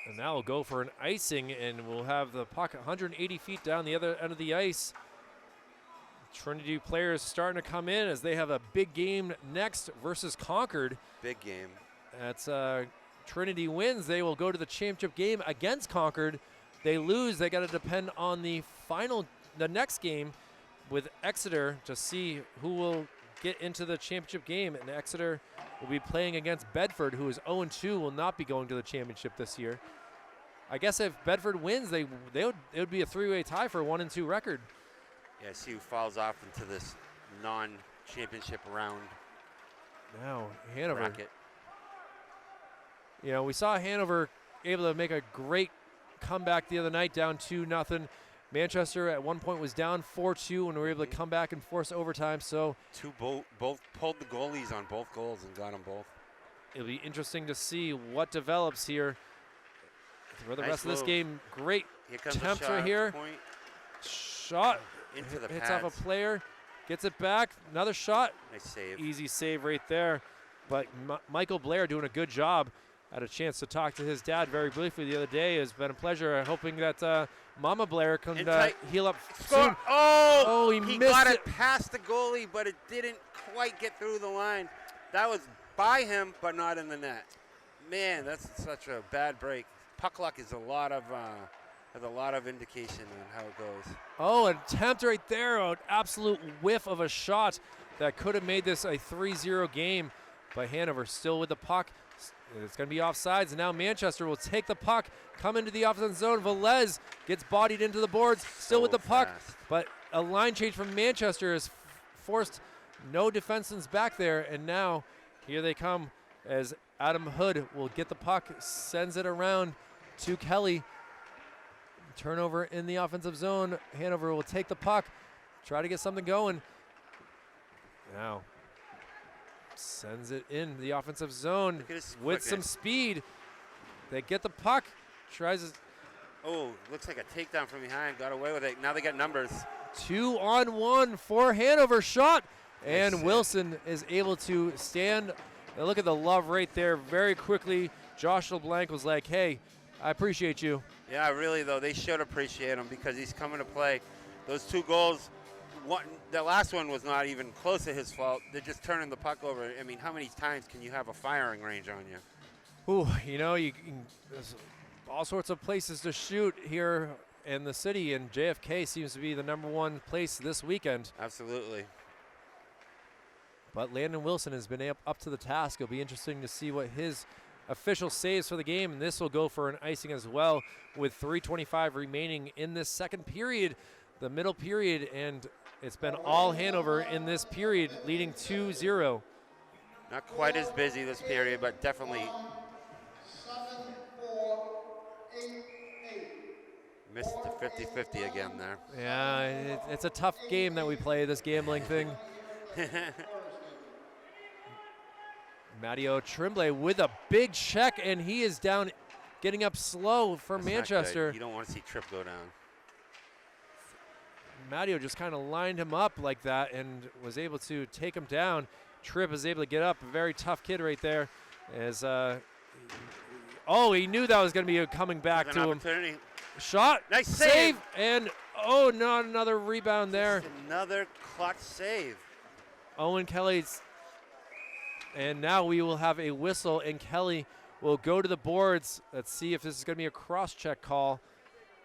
And now we'll go for an icing, and we'll have the puck 180 feet down the other end of the ice. Trinity players starting to come in as they have a big game next versus Concord. Big game. That's Trinity wins, they will go to the championship game against Concord. They lose, they got to depend on the next game with Exeter to see who will get into the championship game. And Exeter will be playing against Bedford, who is 0-2, will not be going to the championship this year. I guess if Bedford wins, it would be a three-way tie for a 1-2 record. Yeah, see who falls off into this non-championship round. Now Hanover. Bracket. You know, we saw Hanover able to make a great comeback the other night, down 2-0. Manchester at one point was down 4-2 and were able to come back and force overtime. So both pulled the goalies on both goals and got them both. It'll be interesting to see what develops here for the rest of this game. Great attempt right here. Point. Shot Into the hits pads. off a player, gets it back. Another shot. Nice save. Easy save right there. But Michael Blair doing a good job. Had a chance to talk to his dad very briefly the other day. It's been a pleasure. Hoping that Mama Blair can heal up soon. Oh, he he missed got it. it past the goalie, but it didn't quite get through the line. That was by him, but not in the net. Man, that's such a bad break. Puck luck is a lot of indication on how it goes. Oh, an attempt right there. An absolute whiff of a shot that could have made this a 3-0 game. But Hanover still with the puck. It's going to be offsides, and now Manchester will take the puck, come into the offensive zone. Velez gets bodied into the boards, still with the puck, but a line change from Manchester has forced no defensemen back there, and now here they come as Adam Hood will get the puck, sends it around to Kelly. Turnover in the offensive zone. Hanover will take the puck, try to get something going. Now sends it in the offensive zone with some speed. They get the puck. Tries. Looks like a takedown from behind. Got away with it. Now they got numbers. 2-on-1 for Hanover. Shot. And Nice. Wilson is able to stand. And look at the love right there. Very quickly, Josh LeBlanc was like, hey, I appreciate you. Yeah, really, though, they should appreciate him because he's coming to play. Those two goals, the last one was not even close to his fault. They're just turning the puck over. I mean, how many times can you have a firing range on you? Ooh, there's all sorts of places to shoot here in the city, and JFK seems to be the #1 place this weekend. Absolutely. But Landon Wilson has been up to the task. It'll be interesting to see what his official saves for the game, and this will go for an icing as well with 3:25 remaining in this second period, the middle period, and it's been all Hanover in this period, leading 2-0. Not quite as busy this period, but definitely. 7-4, 8-8. Missed the 50-50 again there. Yeah, it's a tough game that we play, this gambling thing. Matteo Tremblay with a big check, and he is down, getting up slow for That's not Manchester. good. You don't want to see Tripp go down. Matteo just kind of lined him up like that and was able to take him down. Tripp is able to get up. A very tough kid right there. As he knew that was going to be coming back to him. Shot. Nice save. And not another rebound there. Just another clutch save. Owen Kelly's. And now we will have a whistle, and Kelly will go to the boards. Let's see if this is going to be a cross-check call.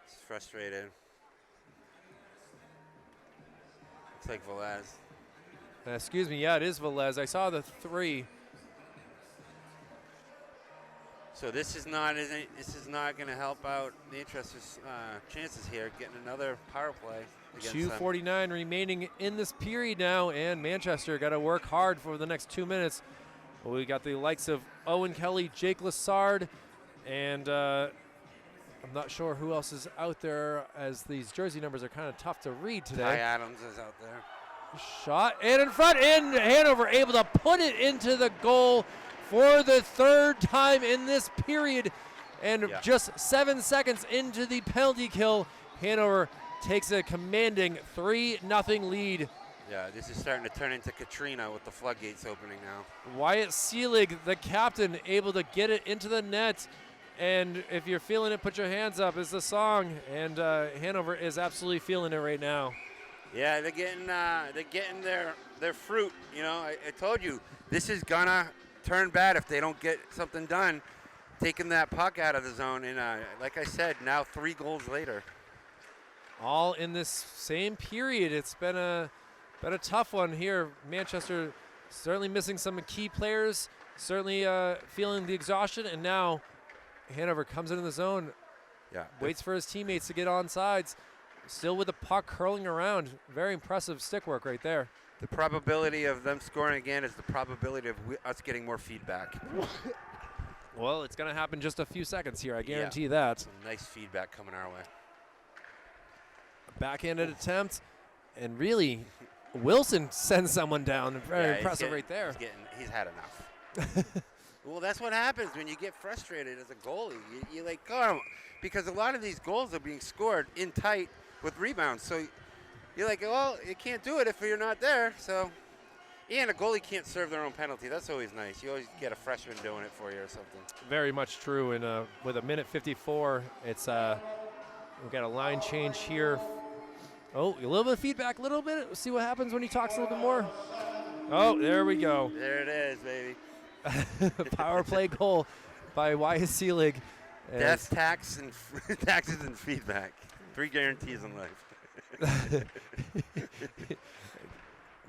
He's frustrated. Looks like Velez. Excuse me, yeah, it is Velez. I saw the 3. So this is not going to help out Manchester's chances here, getting another power play. 2:49 remaining in this period now, and Manchester got to work hard for the next 2 minutes. We got the likes of Owen Kelly, Jake Lassard, and I'm not sure who else is out there, as these jersey numbers are kind of tough to read today. Ty Adams is out there. Shot, and in front, and Hanover able to put it into the goal for the 3rd time in this period. And just 7 seconds into the penalty kill, Hanover takes a commanding 3-0 lead. Yeah, this is starting to turn into Katrina with the floodgates opening now. Wyatt Seelig, the captain, able to get it into the net. And if you're feeling it, put your hands up is the song. And Hanover is absolutely feeling it right now. Yeah, they're getting their fruit. You know, I told you, this is gonna turn bad if they don't get something done, taking that puck out of the zone. And like I said, now 3 goals later. All in this same period. It's been a tough one here. Manchester certainly missing some key players, certainly feeling the exhaustion, and now Hanover comes into the zone, waits for his teammates to get on sides, still with the puck curling around. Very impressive stick work right there. The probability of them scoring again is the probability of us getting more feedback. Well, it's going to happen just a few seconds here, I guarantee that. Some nice feedback coming our way. Backhanded attempt, and really, Wilson sends someone down. Very impressive right there. He's had enough. Well, that's what happens when you get frustrated as a goalie. You like, oh, because a lot of these goals are being scored in tight with rebounds. So you're like, well, you can't do it if you're not there. So, and a goalie can't serve their own penalty. That's always nice. You always get a freshman doing it for you or something. Very much true. And with a minute 54, it's we've got a line change here. Oh, a little bit of feedback, a little bit. We'll see what happens when he talks a little bit more. Oh, there we go. There it is, baby. Power play goal by Wyatt Seelig. Death, taxes, and feedback. 3 guarantees in life.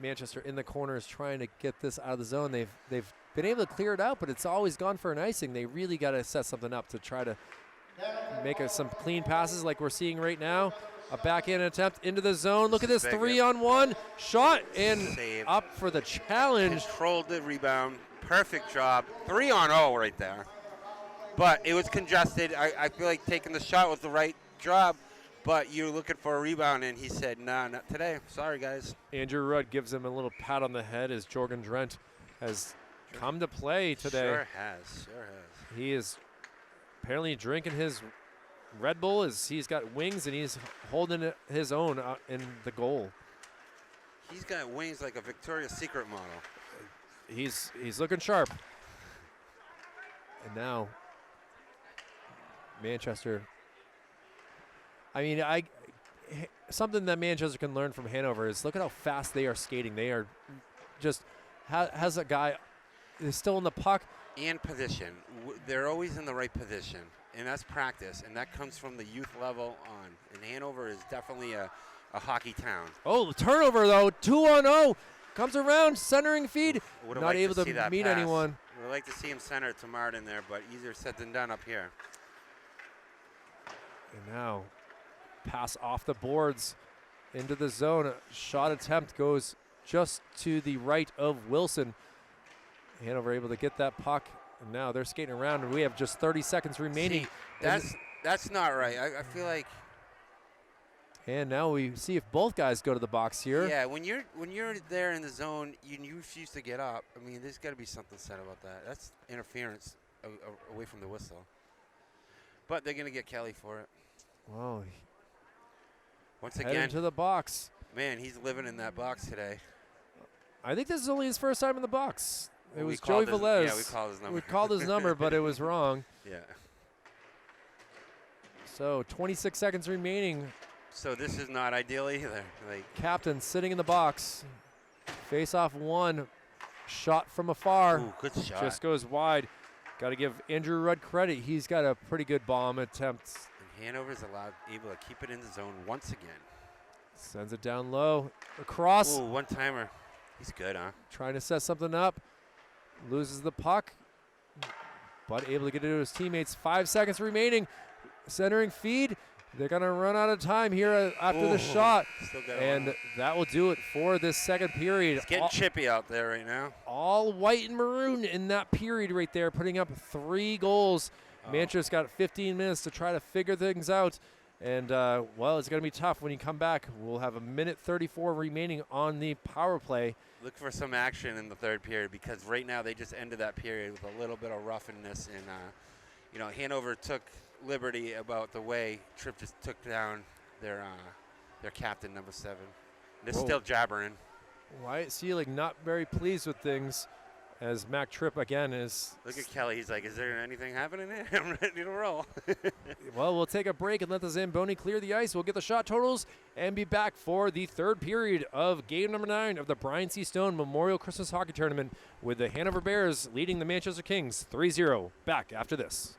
Manchester in the corners trying to get this out of the zone. They've been able to clear it out, but it's always gone for an icing. They really got to set something up to try to make some clean passes like we're seeing right now. A backhand attempt into the zone. Look at this 3-on-1 shot and save. Up for the challenge. Controlled the rebound. Perfect job. 3-on-0 right there. But it was congested. I feel like taking the shot was the right job, but you're looking for a rebound, and he said, nah, not today. Sorry, guys. Andrew Rudd gives him a little pat on the head as Jorgen Drent has come to play today. Sure has. He is apparently drinking his Red Bull as he's got wings, and he's holding his own in the goal. He's got wings like a Victoria's Secret model. He's looking sharp. And now Manchester. I mean, something that Manchester can learn from Hanover is look at how fast they are skating. They are just has a guy is still in the puck. And position. They're always in the right position. And that's practice, and that comes from the youth level on. And Hanover is definitely a hockey town. Oh, the turnover, though. 2-on-0. Comes around, centering feed. Not able to meet pass. anyone. We'd like to see him center to Martin there, but easier said than done up here. And now, pass off the boards into the zone. A shot attempt goes just to the right of Wilson. Hanover able to get that puck. And now they're skating around, and we have just 30 seconds remaining. See, that's not right. I feel like And now we see if both guys go to the box here. Yeah, when you're there in the zone, you refuse to get up. I mean, there's got to be something said about that. That's interference away from the whistle. But they're going to get Kelly for it. Wow. Once Heading again, to the box. man, he's living in that box today. I think this is only his first time in the box. It Well, was Joey Velez. Yeah, we called his number. We called his number, but it was wrong. Yeah. So 26 seconds remaining. So this is not ideal either. Like, Captain sitting in the box. Face off one. Shot from afar. ooh, good shot. Just goes wide. Got to give Andrew Rudd credit. He's got a pretty good bomb attempt. And Hanover's able to keep it in the zone once again. Sends it down low. Across. Ooh, one-timer. He's good, huh? Trying to set something up. Loses the puck. But able to get it to his teammates. 5 seconds remaining. Centering feed. They're going to run out of time here after the shot. Still got And that will do it for this second period. It's getting chippy out there right now. All white and maroon in that period right there, putting up 3 goals. Manchester's got 15 minutes to try to figure things out. And, well, it's going to be tough when you come back. We'll have 1:34 remaining on the power play. Look for some action in the third period because right now they just ended that period with a little bit of roughness. And, you know, Hanover took liberty about the way Tripp just took down their captain, number 7. They're still jabbering. Wyatt Seelig not very pleased with things as Mac Tripp again is. Look at Kelly. He's like, is there anything happening here? I'm ready to roll. Well, we'll take a break and let the Zamboni clear the ice. We'll get the shot totals and be back for the third period of game number 9 of the Brian C. Stone Memorial Christmas Hockey Tournament with the Hanover Bears leading the Manchester Kings 3-0. Back after this.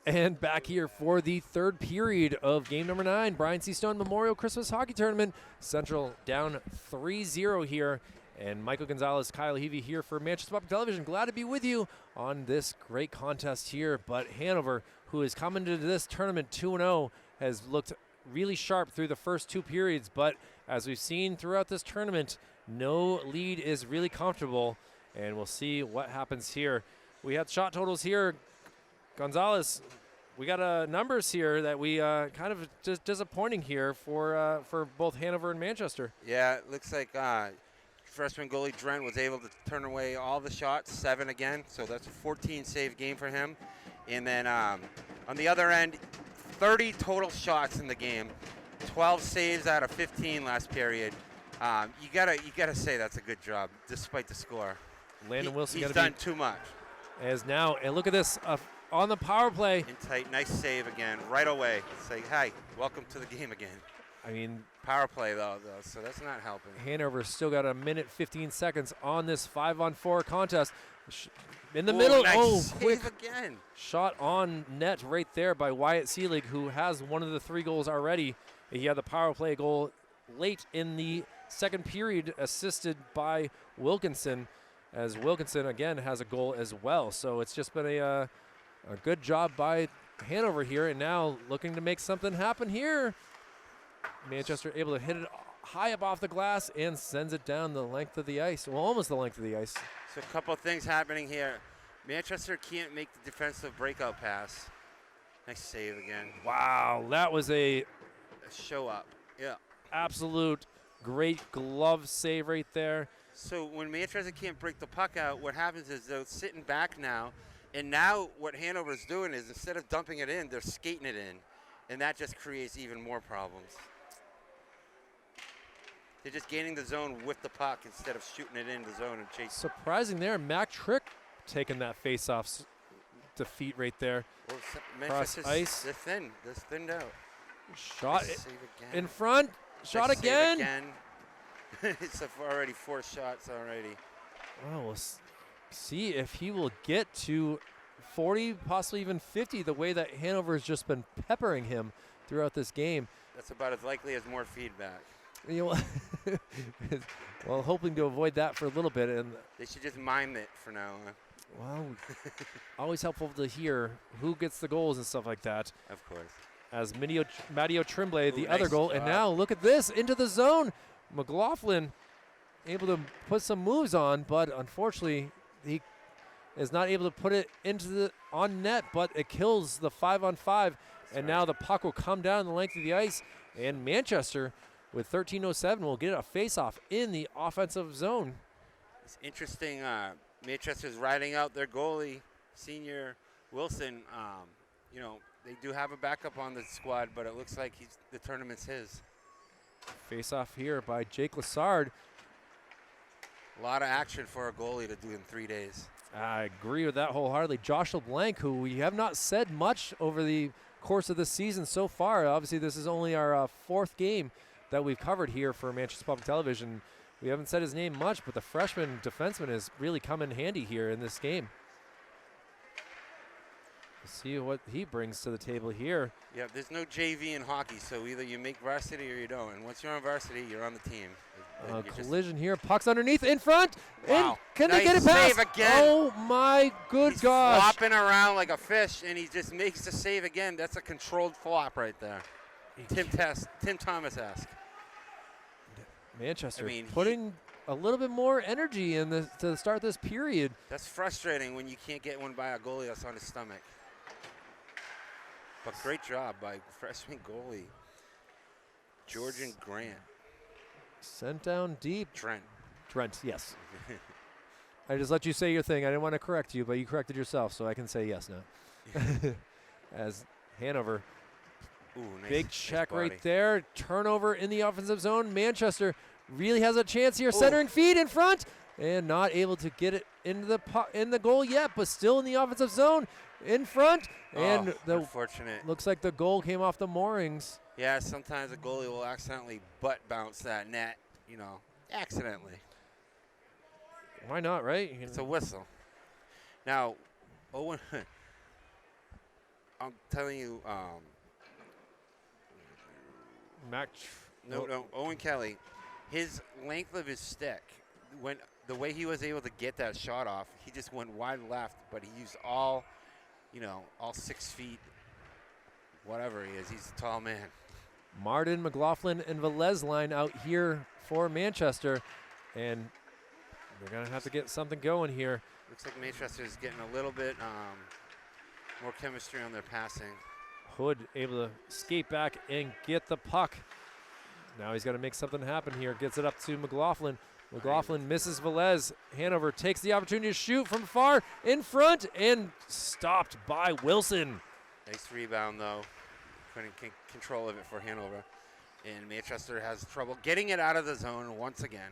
And back here for the third period of game number 9, Brian C. Stone Memorial Christmas Hockey Tournament. Central down 3-0 here. And Michael Gonzalez, Kyle Heavey here for Manchester Public Television. Glad to be with you on this great contest here. But Hanover, who is coming to this tournament 2-0, has looked really sharp through the first 2 periods. But as we've seen throughout this tournament, no lead is really comfortable. And we'll see what happens here. We had shot totals here. Gonzalez, we got numbers here that we kind of just disappointing here for both Hanover and Manchester. Yeah, it looks like freshman goalie Drent was able to turn away all the shots, 7 again, so that's a 14-save game for him. And then on the other end, 30 total shots in the game, 12 saves out of 15 last period. You gotta say that's a good job, despite the score. Landon Wilson he's done too much. As now, and look at this. On the power play. In tight, nice save again, right away. Say, hi, welcome to the game again. I mean, power play though, so that's not helping. Hanover's still got 1:15 on this 5-on-4 contest. In the middle, nice quick save again. Shot on net right there by Wyatt Seelig, who has one of the 3 goals already. He had the power play goal late in the second period, assisted by Wilkinson, as Wilkinson again has a goal as well. So it's just been a good job by Hanover here, and now looking to make something happen here. Manchester able to hit it high up off the glass and sends it down the length of the ice. Well, almost the length of the ice. So a couple of things happening here. Manchester can't make the defensive breakout pass. Nice save again. Wow, that was a show up. Yeah. Absolute great glove save right there. So when Manchester can't break the puck out, what happens is they're sitting back now. And now what Hanover's doing is instead of dumping it in, they're skating it in. And that just creates even more problems. They're just gaining the zone with the puck instead of shooting it in the zone and chasing. Surprising there. Mac Trick taking that face-off defeat right there. Well, Cross ice. They're thin. They're thinned out. Shot in front. Shot again. It's already 4 shots already. Oh, we'll see if he will get to 40, possibly even 50, the way that Hanover has just been peppering him throughout this game. That's about as likely as more feedback. You know, well, hoping to avoid that for a little bit. And they should just mime it for now. Well, always helpful to hear who gets the goals and stuff like that. Of course. As Matteo Tremblay, the other nice goal. job. And now look at this, into the zone. McLaughlin able to put some moves on, but unfortunately he is not able to put it into on net, but it kills the 5-on-5. And now the puck will come down the length of the ice, And Manchester, with 13:07, will get a face-off in the offensive zone. It's interesting. Manchester's riding out their goalie, senior Wilson. You know, they do have a backup on the squad, but it looks like the tournament's his. Face-off here by Jake Lassard. A lot of action for a goalie to do in 3 days. I agree with that wholeheartedly. Josh LeBlanc, who we have not said much over the course of the season so far. Obviously, this is only our fourth game that we've covered here for Manchester Public Television. We haven't said his name much, but the freshman defenseman has really come in handy here in this game. We'll see what he brings to the table here. Yeah, there's no JV in hockey, so either you make varsity or you don't. And once you're on varsity, you're on the team. Collision here, puck's underneath, in front. Wow. And can Nice they get it past? save again. Oh my good He's gosh. flopping around like a fish, and he just makes the save again. That's a controlled flop right there. Tim Thomas-esque. Manchester I mean, putting a little bit more energy in this to start this period. That's frustrating when you can't get one by a goalie that's on his stomach. But great job by freshman goalie Georgian Grant. Sent down deep. Trent, yes. I just let you say your thing. I didn't want to correct you, but you corrected yourself, so I can say yes now. As Hanover, Ooh, nice, big nice check body. right there. Turnover in the offensive zone. Manchester really has a chance here. Centering feed in front, and not able to get it into the goal yet, but still in the offensive zone in front. And unfortunate. Looks like the goal came off the moorings. Yeah, sometimes a goalie will accidentally butt bounce that net, you know, accidentally. Why not, right? It's a whistle. Now, Owen, I'm telling you, Owen Kelly, his length of his stick, when the way he was able to get that shot off, he just went wide left, but he used all 6 feet, whatever he is. He's a tall man. Martin, McLaughlin, and Velez line out here for Manchester, and they're going to have to get something going here. Looks like Manchester is getting a little bit more chemistry on their passing. Hood able to skate back and get the puck. Now he's got to make something happen here. Gets it up to McLaughlin. McLaughlin misses Velez. Hanover takes the opportunity to shoot from far in front and stopped by Wilson. Nice rebound, though. Couldn't control of it for Hanover. And Manchester has trouble getting it out of the zone once again.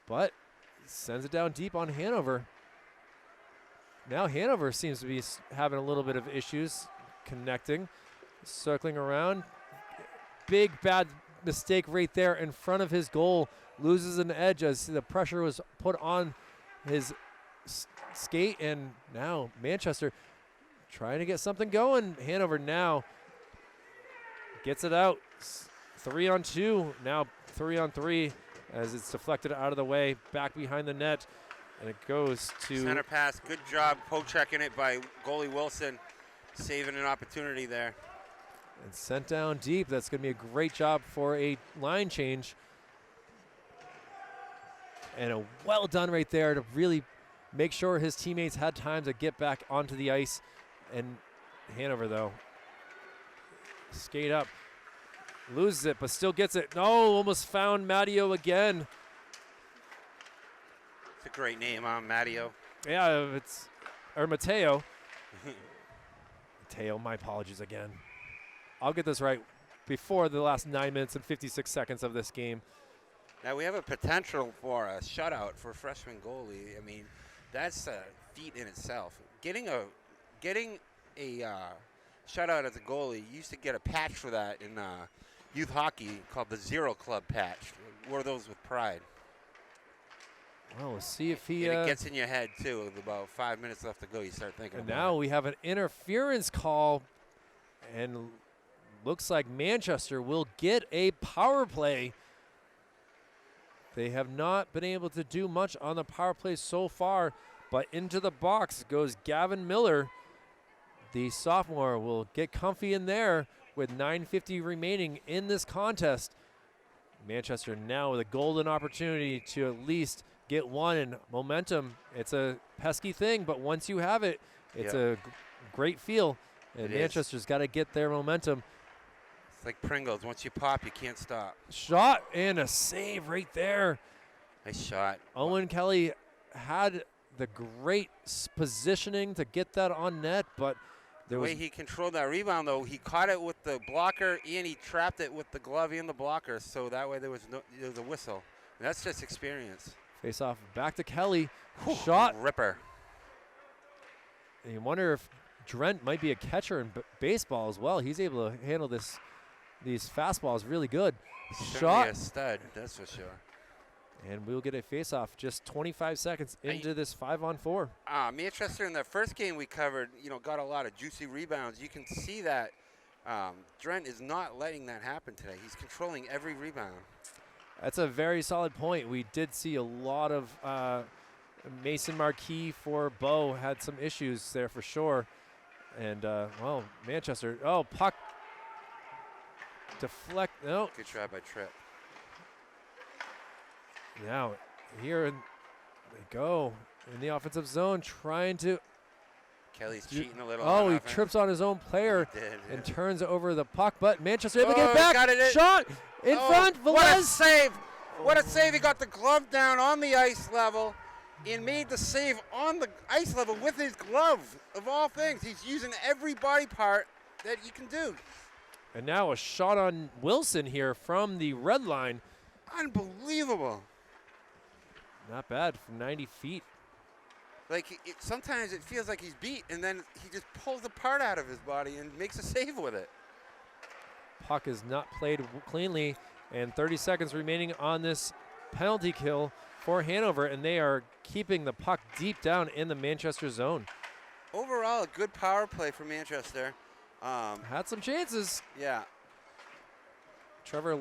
But sends it down deep on Hanover. Now Hanover seems to be having a little bit of issues connecting. Circling around. Big bad mistake right there in front of his goal. Loses an edge as the pressure was put on his skate, and now Manchester trying to get something going. Hanover now gets it out. 3-on-2, now 3-on-3 as it's deflected out of the way, back behind the net, and it goes to center pass. Good job poke checking it by goalie Wilson, saving an opportunity there. And sent down deep. That's going to be a great job for a line change. And a well done right there to really make sure his teammates had time to get back onto the ice. And Hanover, though, skate up, loses it, but still gets it. No, almost found Matteo again. It's a great name, Matteo. Yeah, Mateo. Mateo, my apologies again. I'll get this right before the last 9 minutes and 56 seconds of this game. Now we have a potential for a shutout for a freshman goalie. I mean, that's a feat in itself. Getting a shutout as a goalie, you used to get a patch for that in youth hockey called the Zero Club patch. Wore those with pride. Well, we'll see if he. And it gets in your head too. With about 5 minutes left to go, you start thinking. And about now it. we have an interference call, and looks like Manchester will get a power play. They have not been able to do much on the power play so far, but into the box goes Gavin Miller. The sophomore will get comfy in there with 9:50 remaining in this contest. Manchester now with a golden opportunity to at least get one, and momentum. It's a pesky thing, but once you have it, it's a great feel. And Manchester's got to get their momentum. It's like Pringles. Once you pop, you can't stop. Shot and a save right there. Nice shot. Owen Kelly had the great positioning to get that on net, but The way he controlled that rebound, though, he caught it with the blocker and he trapped it with the glove and the blocker, so that way there was a whistle. And that's just experience. Face off back to Kelly. Shot. Ripper. And you wonder if Drent might be a catcher in baseball as well. He's able to handle these fastballs really good. Certainly a stud, that's for sure. And we'll get a face-off just 25 seconds into this 5-on-4. Manchester in the first game we covered, got a lot of juicy rebounds. You can see that Drent is not letting that happen today. He's controlling every rebound. That's a very solid point. We did see a lot of Mason Marquis for Bo had some issues there for sure. And, well, Manchester, puck deflect, no. Good try by Tripp. Now, here they go in the offensive zone, trying to. Kelly's cheating a little. Oh, he trips on his own player and turns over the puck, but Manchester able to get it back. Got it Shot in front. Velez. What a save! What a save! He got the glove down on the ice level and made the save on the ice level with his glove. Of all things, he's using every body part that you can do. And now a shot on Wilson here from the red line. Unbelievable. Not bad from 90 feet. Like, sometimes it feels like he's beat, and then he just pulls the part out of his body and makes a save with it. Puck is not played cleanly, and 30 seconds remaining on this penalty kill for Hanover, and they are keeping the puck deep down in the Manchester zone. Overall, a good power play for Manchester. Had some chances. Yeah. Trevor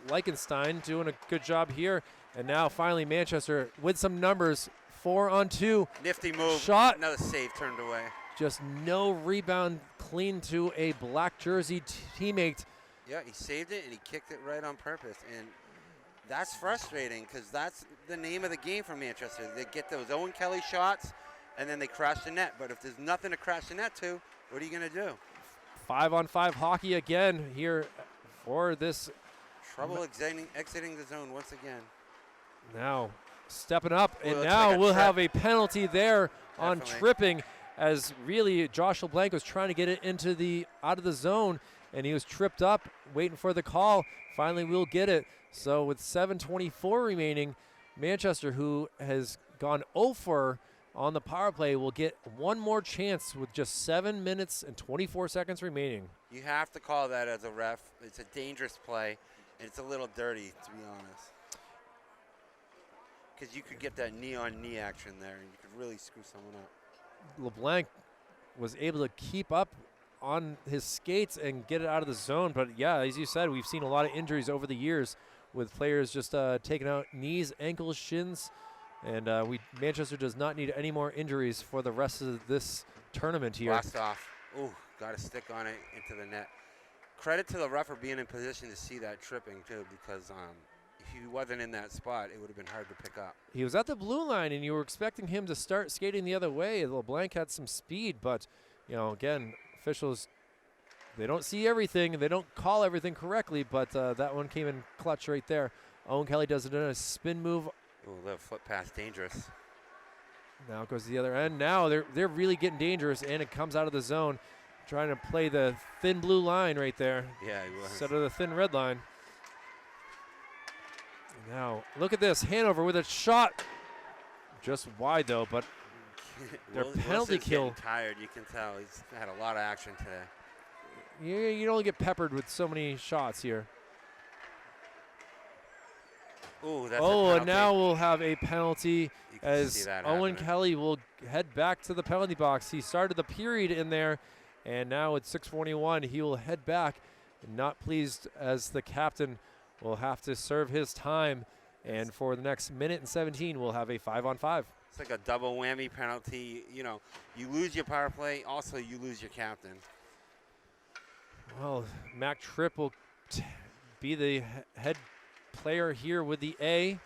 Leichenstein doing a good job here. And now finally Manchester with some numbers, 4-on-2. Nifty move. Shot. Another save turned away. Just no rebound, clean to a black jersey teammate. Yeah, he saved it and he kicked it right on purpose. And that's frustrating because that's the name of the game for Manchester. They get those Owen Kelly shots and then they crash the net. But if there's nothing to crash the net to, what are you going to do? 5-on-5 hockey again here for this. Trouble exiting the zone once again. Now stepping up, and looks now like a we'll trip. have a penalty there on Definitely. tripping, as really Josh LeBlanc was trying to get it out of the zone, and he was tripped up, waiting for the call. Finally, we'll get it. So with 7:24 remaining, Manchester, who has gone 0 on the power play, will get one more chance with just 7 minutes and 24 seconds remaining. You have to call that as a ref. It's a dangerous play, and it's a little dirty, to be honest. Because you could get that knee-on-knee action there, and you could really screw someone up. LeBlanc was able to keep up on his skates and get it out of the zone. But, yeah, as you said, we've seen a lot of injuries over the years with players just taking out knees, ankles, shins. And Manchester does not need any more injuries for the rest of this tournament here. Blast off. Ooh, got a stick on it into the net. Credit to the ref for being in position to see that tripping, too, because if he wasn't in that spot, it would have been hard to pick up. He was at the blue line, and you were expecting him to start skating the other way. LeBlanc had some speed, but, again, officials, they don't see everything. They don't call everything correctly, but that one came in clutch right there. Owen Kelly does it in a spin move. Ooh, little foot pass, dangerous. Now it goes to the other end. Now they're really getting dangerous, and it comes out of the zone, trying to play the thin blue line right there. Yeah, he was. Instead of the thin red line. Now, look at this. Hanover with a shot. Just wide, though, but their penalty Wilson's kill. getting tired, you can tell. He's had a lot of action today. You don't get peppered with so many shots here. Ooh, that's a Oh, penalty. and now we'll have a penalty You can see as that Owen happening. Kelly will head back to the penalty box. He started the period in there, and now at 6:41, he will head back. Not pleased as the captain will have to serve his time. And for the next minute and 17, we'll have a 5-on-5. It's like a double whammy penalty. You lose your power play, also you lose your captain. Well, Mac Tripp will be the head player here with the A.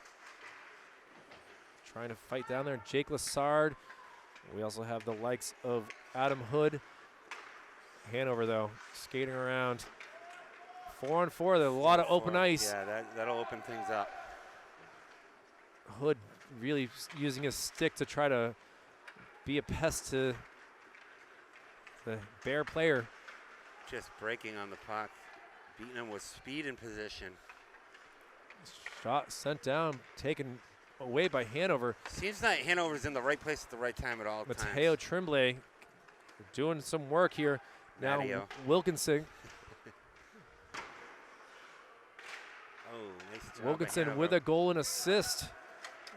Trying to fight down there. Jake Lassard. We also have the likes of Adam Hood. Hanover, though, skating around. 4-on-4. There's a lot of open ice. Yeah, that'll open things up. Hood really using his stick to try to be a pest to the Bear player. Just breaking on the puck, beating him with speed and position. Shot sent down, taken away by Hanover. Seems like Hanover's in the right place at the right time at all times. Mateo Tremblay doing some work here. Now Matteo. Wilkinson. Oh, nice job by Wilkinson Hanover. with a goal and assist.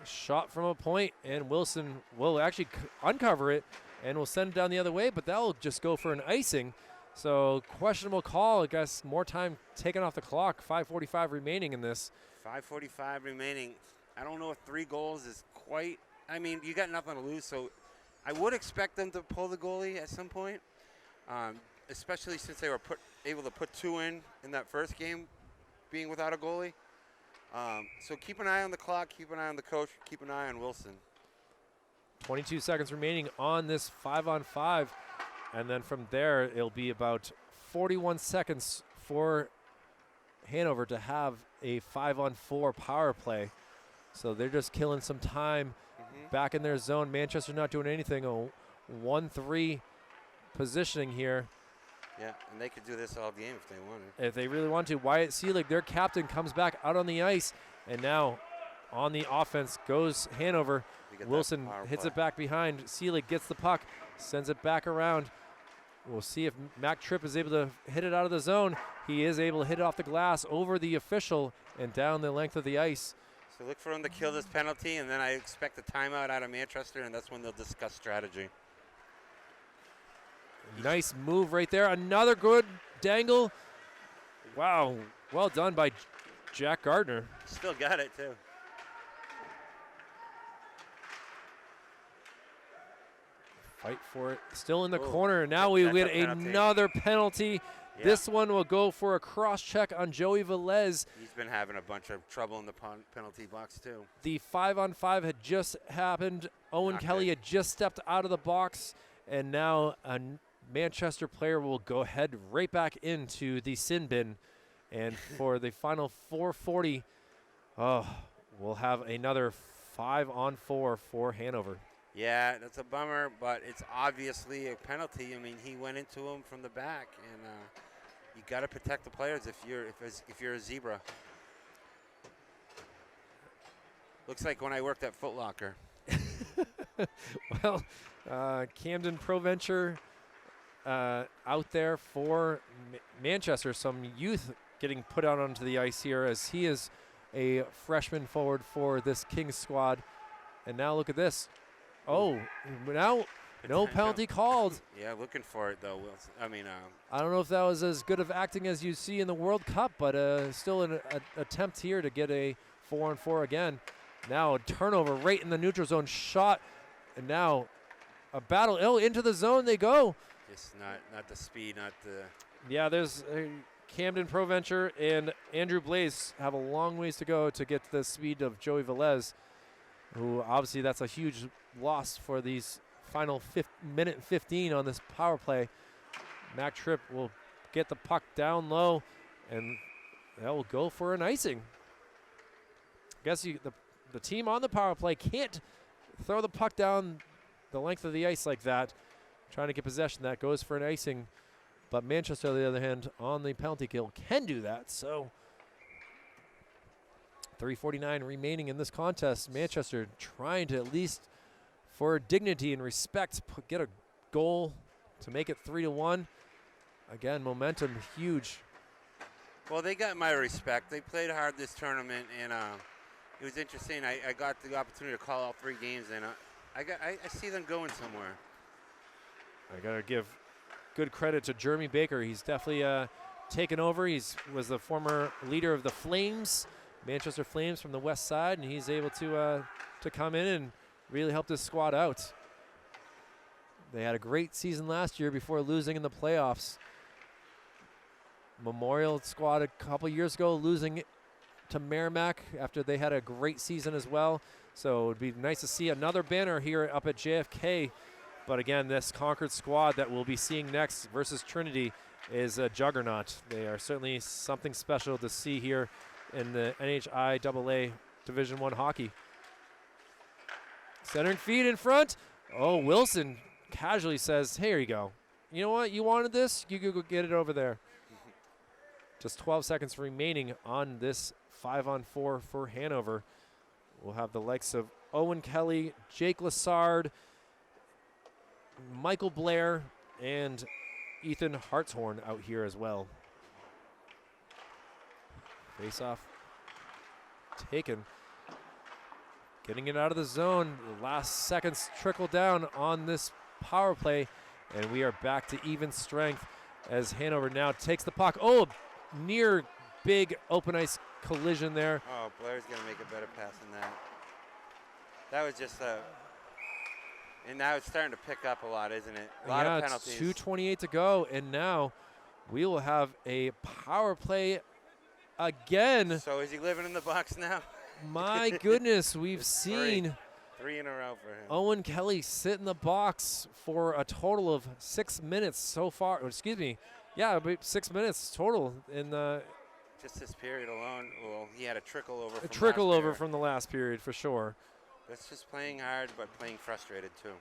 Shot from a point, and Wilson will actually uncover it and will send it down the other way, but that'll just go for an icing. So questionable call. I guess more time taken off the clock. 5:45 remaining in this. 5:45 remaining. I don't know if 3 goals is quite. I mean, you got nothing to lose, so I would expect them to pull the goalie at some point, especially since they were able to put 2 in that first game, being without a goalie. So keep an eye on the clock, keep an eye on the coach, keep an eye on Wilson. 22 seconds remaining on this 5-on-5. And then from there, it'll be about 41 seconds for Hanover to have a 5-on-4 power play. So they're just killing some time back in their zone. Manchester not doing anything. A 1-3 positioning here. Yeah, and they could do this all game if they wanted. If they really want to. Wyatt Seelig, their captain, comes back out on the ice. And now on the offense goes Hanover. Wilson hits it back behind. Seelig gets the puck, sends it back around. We'll see if Mac Tripp is able to hit it out of the zone. He is able to hit it off the glass over the official and down the length of the ice. So look for him to kill this penalty, and then I expect a timeout out of Manchester, and that's when they'll discuss strategy. Nice move right there. Another good dangle. Wow, well done by Jack Gardner. Still got it, too. Fight for it. Still in the corner. And now we get another penalty. Yeah. This one will go for a cross check on Joey Velez. He's been having a bunch of trouble in the penalty box, too. The 5-on-5 had just happened. Owen Kelly had just stepped out of the box. And now a Manchester player will go ahead right back into the sin bin. And for the final 4:40, we'll have another 5-on-4 for Hanover. Yeah, that's a bummer, but it's obviously a penalty. I mean, he went into him from the back, and you got to protect the players if you're a zebra. Looks like when I worked at Foot Locker. Well, Camden ProVenture out there for Manchester. Some youth getting put out onto the ice here as he is a freshman forward for this Kings squad. And now look at this. Oh, now no penalty called. Yeah, looking for it, though, Wilson. I mean, I don't know if that was as good of acting as you see in the World Cup, but still an attempt here to get a 4-on-4 again. Now a turnover right in the neutral zone shot, and now a battle. Oh, into the zone they go. Just not the speed, not the. Yeah, there's Camden ProVenture and Andrew Blaze have a long ways to go to get the speed of Joey Velez, who obviously that's a huge loss for these final minute 15 on this power play. Mac Tripp will get the puck down low, and that will go for an icing. I guess the team on the power play can't throw the puck down the length of the ice like that, trying to get possession. That goes for an icing. But Manchester, on the other hand, on the penalty kill can do that. So 3:49 remaining in this contest. Manchester trying to, at least for dignity and respect, get a goal to make it 3-1. Again, momentum huge. Well, they got my respect. They played hard this tournament, and it was interesting. I got the opportunity to call all 3 games, and I see them going somewhere. I got to give good credit to Jeremy Baker. He's definitely taken over. He was the former leader of the Flames, Manchester Flames from the west side, and he's able to come in and really help this squad out. They had a great season last year before losing in the playoffs. Memorial squad a couple years ago losing to Merrimack after they had a great season as well. So it would be nice to see another banner here up at JFK. But again, this Concord squad that we'll be seeing next versus Trinity is a juggernaut. They are certainly something special to see here in the NHIAA Division I hockey. Centering feed in front. Oh, Wilson casually says, "Hey, here you go. You know what? You wanted this? You go get it over there." Just 12 seconds remaining on this 5-on-4 for Hanover. We'll have the likes of Owen Kelly, Jake Lassard, Michael Blair, and Ethan Hartshorn out here as well. Face-off taken. Getting it out of the zone. The last seconds trickle down on this power play, and we are back to even strength as Hanover now takes the puck. Oh, near big open ice collision there. Oh, Blair's going to make a better pass than that. That was just a... And now it's starting to pick up a lot, isn't it? A lot of penalties. 2:28 to go, and now we will have a power play again. So is he living in the box now? My goodness, we've seen three in a row for him. Owen Kelly sit in the box for a total of 6 minutes so far. Or excuse me, yeah, about 6 minutes total in the. Just this period alone. Well, he had a trickle over. From the last period for sure. That's just playing hard, but playing frustrated too.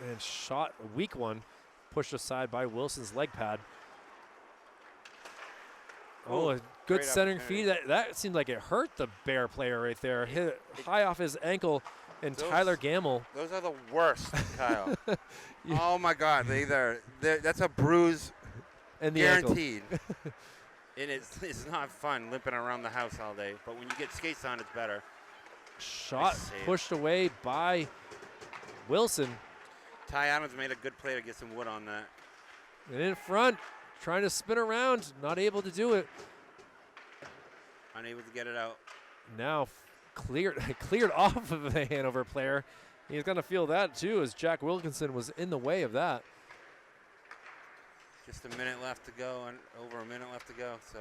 And shot a weak one, pushed aside by Wilson's leg pad. Oh, a good centering feed. That seemed like it hurt the Bear player right there. Hit it high off his ankle, and Tyler Gamble. Those are the worst, Kyle. Yeah. Oh my God, that's a bruise, and the guaranteed. And it's not fun limping around the house all day. But when you get skates on, it's better. Shot pushed away by Wilson. Ty Adams made a good play to get some wood on that. And in front, trying to spin around, not able to do it. Unable to get it out. Now cleared off of the Hanover player. He's going to feel that too, as Jack Wilkinson was in the way of that. Just a minute left to go, and over a minute left to go, so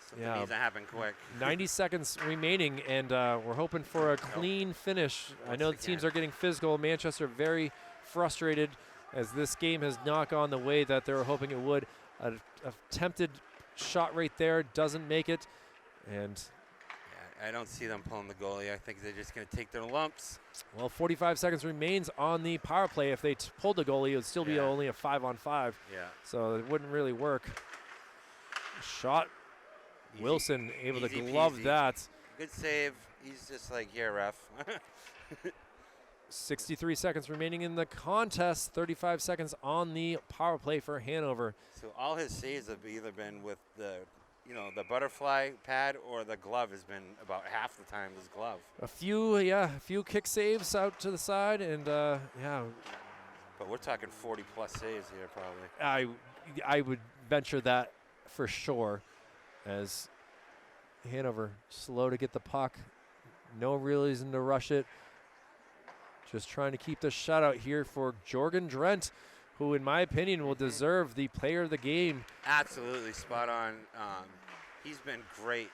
something needs to happen quick. 90 seconds remaining, and we're hoping for a clean finish. I know the teams are getting physical. Manchester very frustrated as this game has not gone the way that they were hoping it would. A attempted shot right there doesn't make it, and I don't see them pulling the goalie. I think they're just going to take their lumps. Well, 45 seconds remains on the power play. If they pulled the goalie, it would still be only a 5-on-5. Yeah. So it wouldn't really work. Shot. Easy. Wilson able to glove that. Good save. He's just like, yeah, ref. 63 seconds remaining in the contest. 35 seconds on the power play for Hanover. So all his saves have either been with the butterfly pad, or the glove has been about half the time his glove. A few kick saves out to the side, and But we're talking 40-plus saves here, probably. I would venture that for sure, as Hanover slow to get the puck. No reason to rush it. Just trying to keep the shutout here for Jorgen Drent, who, in my opinion, will deserve the player of the game. Absolutely spot on. He's been great.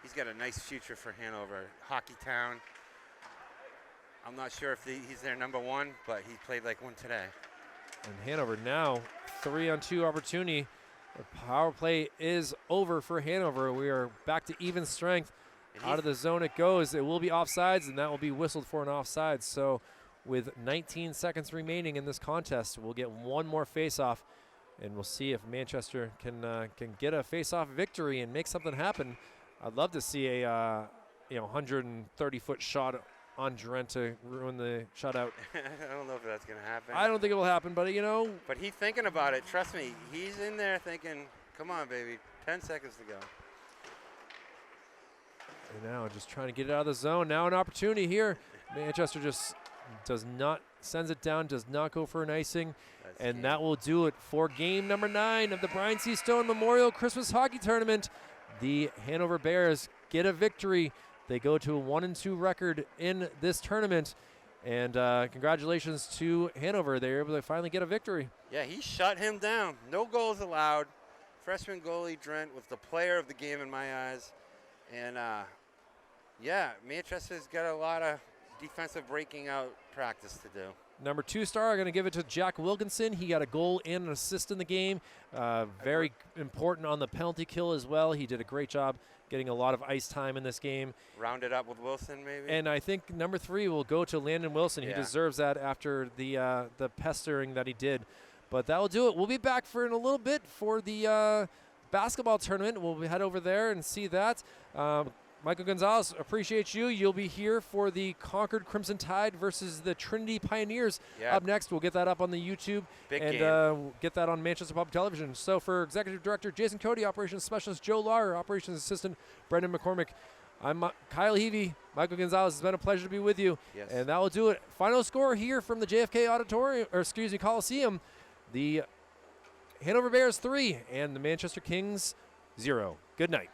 He's got a nice future for Hanover. Hockey Town. I'm not sure if he's their number one, but he played like one today. And Hanover now 3-on-2 opportunity. The power play is over for Hanover. We are back to even strength. Out of the zone it goes. It will be offsides, and that will be whistled for an offside. So with 19 seconds remaining in this contest, we'll get one more face-off, and we'll see if Manchester can get a face-off victory and make something happen. I'd love to see a 130-foot shot on Drent to ruin the shutout. I don't know if that's going to happen. I don't think it will happen, but But he's thinking about it. Trust me, he's in there thinking, come on, baby, 10 seconds to go. And now just trying to get it out of the zone. Now an opportunity here. Manchester just sends it down, does not go for an icing. And that will do it for game number 9 of the Brian C. Stone Memorial Christmas Hockey Tournament. The Hanover Bears get a victory. They go to a 1-2 record in this tournament. And congratulations to Hanover. They were able to finally get a victory. Yeah, he shut him down. No goals allowed. Freshman goalie Drent was the player of the game in my eyes. And, Manchester's got a lot of defensive breaking out practice to do. Number 2 star, I'm going to give it to Jack Wilkinson. He got a goal and an assist in the game. Very important on the penalty kill as well. He did a great job getting a lot of ice time in this game. Rounded up with Wilson, maybe? And I think number 3 will go to Landon Wilson. He Yeah. deserves that after the pestering that he did. But that will do it. We'll be back for in a little bit for the basketball tournament. We'll head over there and see that. Michael Gonzalez, appreciate you. You'll be here for the Concord Crimson Tide versus the Trinity Pioneers. Yeah. Up next, we'll get that up on the YouTube Big and game. get that on Manchester Public Television. So for Executive Director Jason Cody, Operations Specialist Joe Lauer, Operations Assistant Brendan McCormick, I'm Kyle Heavey. Michael Gonzalez, it's been a pleasure to be with you. Yes. And that will do it. Final score here from the JFK Auditorium, or excuse me, Coliseum. The Hanover Bears 3 and the Manchester Kings 0. Good night.